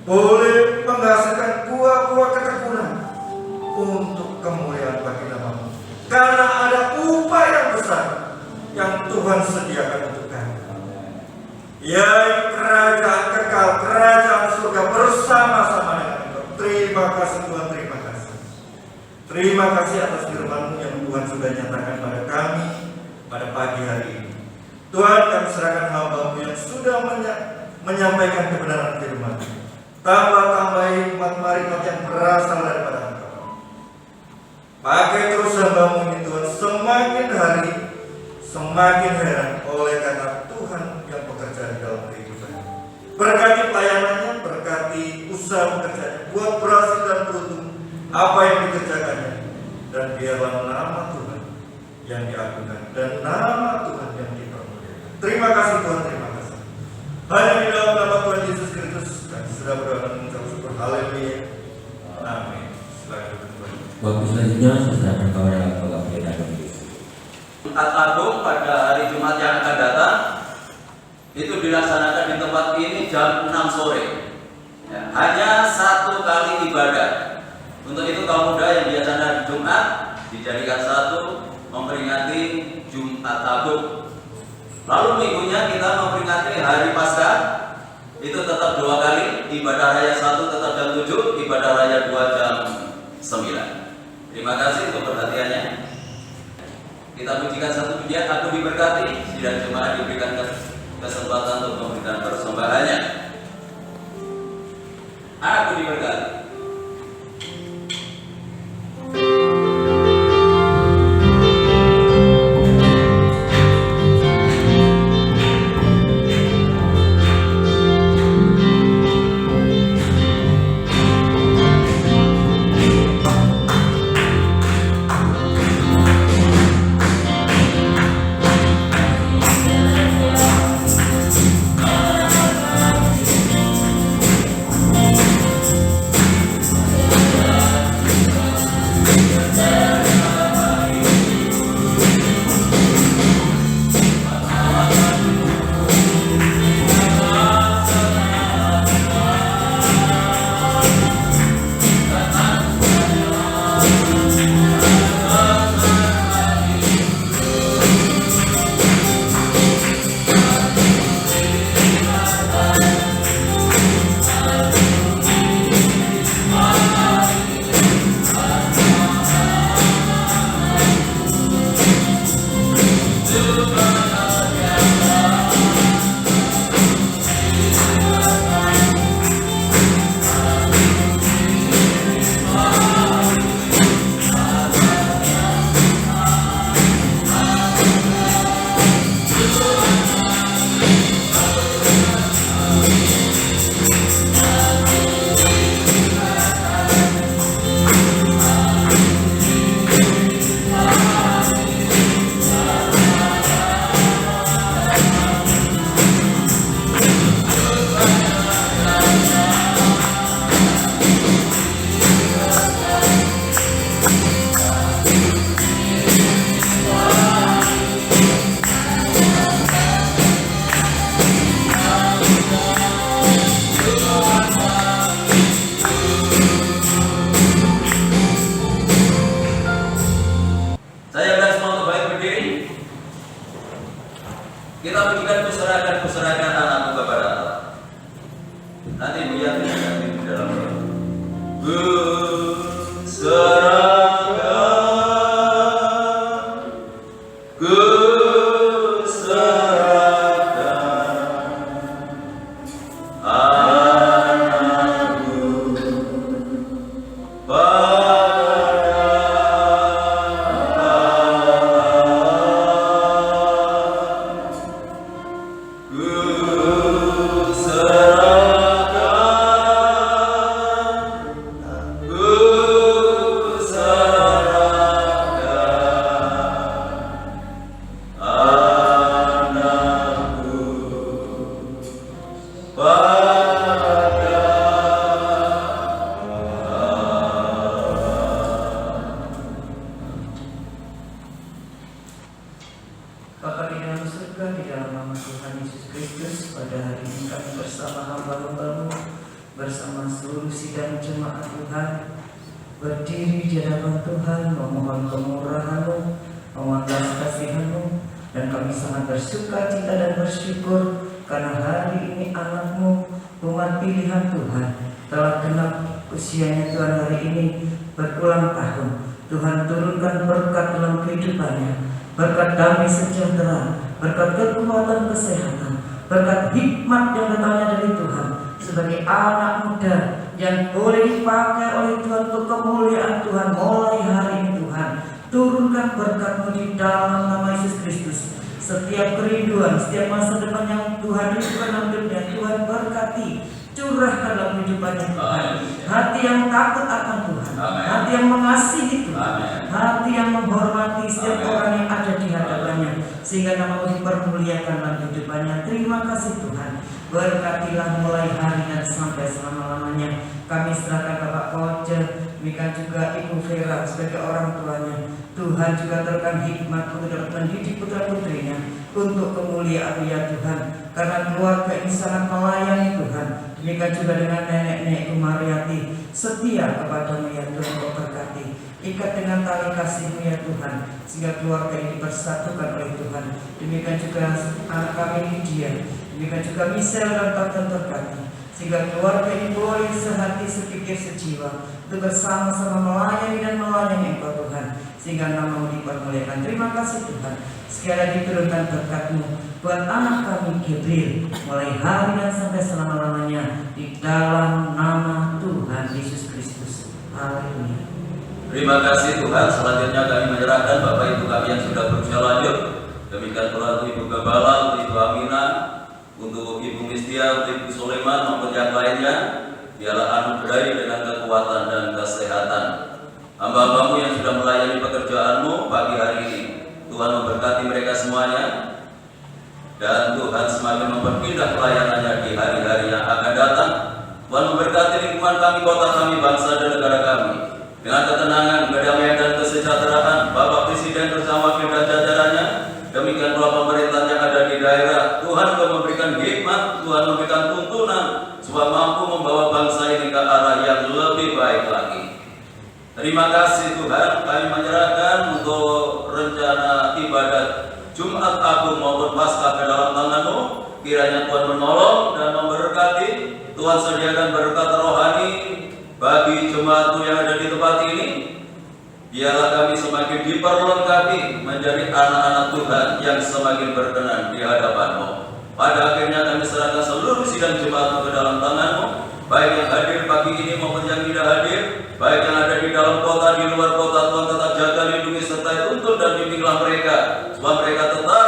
boleh menghasilkan buah-buah ketekunan untuk kemuliaan bagi nama-Mu. Karena ada upah yang besar yang Tuhan sediakan untuk kami, yaitu kerajaan kekal, kerajaan surga bersama-sama dengan Engkau. Terima kasih Tuhan, terima kasih. Terima kasih atas firman-Mu yang Tuhan sudah nyatakan pada kami pada pagi hari ini. Tuhan, kami serahkan hamba-Mu yang sudah menyampaikan kebenaran firman. Tambah-tambah hikmat-hikmat yang berasal daripada Engkau. Pakai terus hamba-Mu ini, Tuhan, semakin hari semakin heran oleh karena Tuhan yang bekerja di dalam kehidupan. Berkati pelayanannya, berkati usaha pekerjaannya, buat berhasil dan beruntung apa yang dikerjakannya, dan biarlah nama Tuhan yang diagungkan dan nama Tuhan yang dipermuliakan. Terima kasih Tuhan, terima kasih. Hanya di dalam nama Tuhan Yesus Kristus kami sudah berdoa dan mengucap syukur. Haleluya. Amin. Silakan Tuhan. Waktu selanjutnya saya kepada Bapak Pendeta Yesus. Jumat Agung pada hari Jumat yang akan datang itu dilaksanakan di tempat ini jam 6 sore. Ya, hanya satu kali ibadah. Untuk itu kaum muda yang biasanya hari Jumat dijadikan satu memperingati Jumat Agung. Lalu minggunya kita memperingati hari Paskah, itu tetap 2 kali. Ibadah raya 1 tetap jam 7, ibadah raya 2 jam 9. Terima kasih untuk perhatiannya. Kita pujikan satu pujian, Aku diberkati. Sidang jemaat diberikan kesempatan untuk memberikan persembahannya. Aku diberkati. kuserahkan anakku kepada Allah. Nanti melihat di dalam Bapa di dalam surga, di dalam nama Tuhan Yesus Kristus, pada hari ini kami bersama hamba-hamba-Mu, bersama seluruh sidang jemaat Tuhan, berdiri di hadapan Tuhan, memohon kemurahan-Mu, memohon belas kasihan-Mu, dan kami sangat bersuka cita dan bersyukur karena hari ini anak-Mu, umat pilihan Tuhan, telah genap usianya Tuhan hari ini berulang tahun. Tuhan turunkan berkat dalam kehidupannya, berkat damai sejahtera, berkat kekuatan kesehatan, berkat hikmat yang datangnya dari Tuhan sebagai anak muda yang boleh dipakai oleh Tuhan untuk kemuliaan Tuhan mulai hari ini. Tuhan, turunkan berkat-Mu di dalam nama Yesus Kristus. Setiap kerinduan, setiap masa depan yang Tuhan rindukan dalam hidupnya, Tuhan berkati, curahkan dalam kehidupannya Tuhan. Hati yang takut akan Tuhan, hati yang mengasihi Tuhan, hati yang menghormati setiap orang yang ada di hadapannya, sehingga nama-Mu dipermuliakan dalam kehidupannya. Terima kasih Tuhan. Berkatilah mulai hari dan sampai selama-lamanya. Kami serahkan Bapak Koja, demikian juga Ibu Vera sebagai orang tuanya. Tuhan juga terkan hikmat untuk dapat mendidik putra-putrinya untuk kemuliaan ya Tuhan. Karena keluarga ini sangat melayani Tuhan. Demikian juga dengan nenek-nenek Mariati, setia kepada-Mu ya Tuhan, Kau berkati. Ikat dengan tali kasih-Mu ya Tuhan, sehingga keluarga ini dipersatukan oleh Tuhan. Demikian juga anak kami Lydia, demikian juga Michelle dan Tante terkati, sehingga keluarga ini boleh sehati, sepikir, sejiwa untuk bersama-sama melayani dan melayani Engkau Tuhan, sehingga nama-Mu dipermuliakan. Terima kasih Tuhan. Sekali lagi turunkan berkat-Mu buat anak kami Gabriel mulai hari dan sampai selama-lamanya di dalam nama Tuhan Yesus Kristus. Haleluya. Terima kasih Tuhan. Selanjutnya kami menyerahkan Bapak Ibu kami yang sudah berusia lanjut. Demikian pula untuk Ibu Gembala, untuk Ibu Amina, untuk Ibu Mistia, untuk Ibu Soleman maupun yang lainnya. Biarlah anugerahi dengan kekuatan dan kesehatan. Hamba-Hamba-Mu yang sudah melayani pekerjaan-Mu pagi hari ini, Tuhan memberkati mereka semuanya, dan Tuhan semakin memperpindah pelayanannya di hari-hari yang akan datang. Tuhan memberkati lingkungan kami, kota kami, bangsa dan negara kami dengan ketenangan, kedamaian dan kesejahteraan. Bapak Presiden bersama wakil dan jajarannya, demikian pula pemerintah yang ada di daerah. Tuhan Kau memberikan hikmat, Tuhan memberikan tuntunan supaya mampu membawa bangsa ini ke arah yang lebih baik lagi. Terima kasih Tuhan. Kami menyerahkan untuk rencana ibadat Jumat Agung maupun Paskah ke dalam tangan-Mu. Kiranya Tuhan menolong dan memberkati. Tuhan sediakan berkat rohani bagi jemaat-Mu yang ada di tempat ini. Biarlah kami semakin diperlengkapi menjadi anak-anak Tuhan yang semakin berkenan di hadapan-Mu. Pada akhirnya kami serahkan seluruh sidang jemaat-Mu ke dalam tangan-Mu, baik yang hadir pagi ini maupun yang tidak hadir, baik yang ada di dalam kota, di luar kota. Tuhan tetap jaga, lindungi, serta tuntun dan bimbinglah mereka, supaya mereka tetap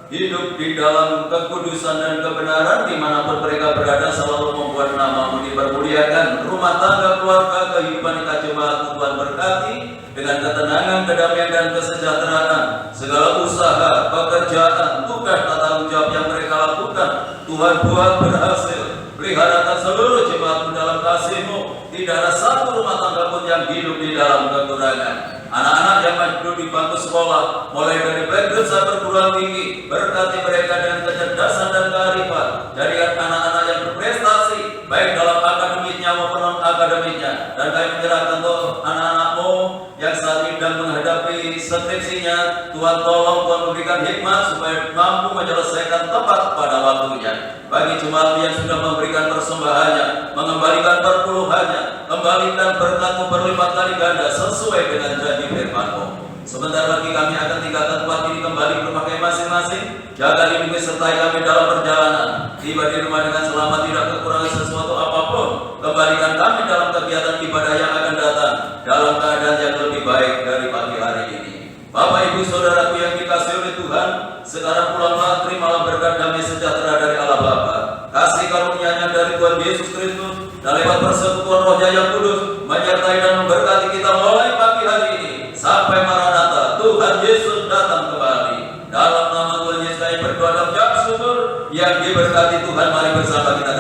hidup di dalam kekudusan dan kebenaran dimanapun mereka berada, selalu membuat nama-Mu dipermuliakan. Rumah tangga, keluarga, kehidupan jemaat Tuhan berkati dengan ketenangan, kedamaian dan kesejahteraan. Segala usaha, pekerjaan, tugas, tanggung jawab yang mereka lakukan, Tuhan buat berhasil. Peliharakan seluruh jemaat-Mu dalam kasih-Mu. Tidak ada satu rumah tangga pun yang hidup di dalam kekurangan. Anak-anak yang masuk di bangku sekolah, mulai dari background sampai perguruan tinggi, berkati mereka dengan kecerdasan dan kearifan. Jadikan anak-anak yang berprestasi, baik dalam akademiknya maupun non-akademiknya. Dan kami menyerahkan untuk anak-anak-Mu yang saat ini sedang menghadapi skripsinya. Tuhan tolong, Tuhan memberikan hikmat supaya mampu menyelesaikan tepat pada waktunya. Bagi jemaat yang sudah memberikan persembahannya, mengembalikan perpuluhannya, kembalikan berkat-Mu berlipat kali ganda sesuai dengan janji firman-Mu. Sebentar lagi kami akan tinggalkan tempat ini kembali ke rumah kami masing-masing. Jaga lindungi sertai kami dalam perjalanan. Tiba di rumah dengan selamat, tidak kekurangan sesuatu apapun. Kembalikan kami dalam kegiatan ibadah yang akan datang dalam keadaan yang lebih baik dari pagi hari ini. Bapak Ibu Saudaraku yang dikasihi oleh Tuhan, sekarang pulanglah, terimalah berkat damai sejahtera dari Allah Bapa, kasih karunia-Nya dari Tuhan Yesus Kristus, dan lewat persekutuan Roh-Nya yang kudus menyertai dan memberkati kita mulai pagi hari ini sampai Maranatha, Tuhan Yesus datang kembali. Dalam nama Tuhan Yesus kami berdoa dan mengucap syukur. Yang diberkati Tuhan, mari bersama kita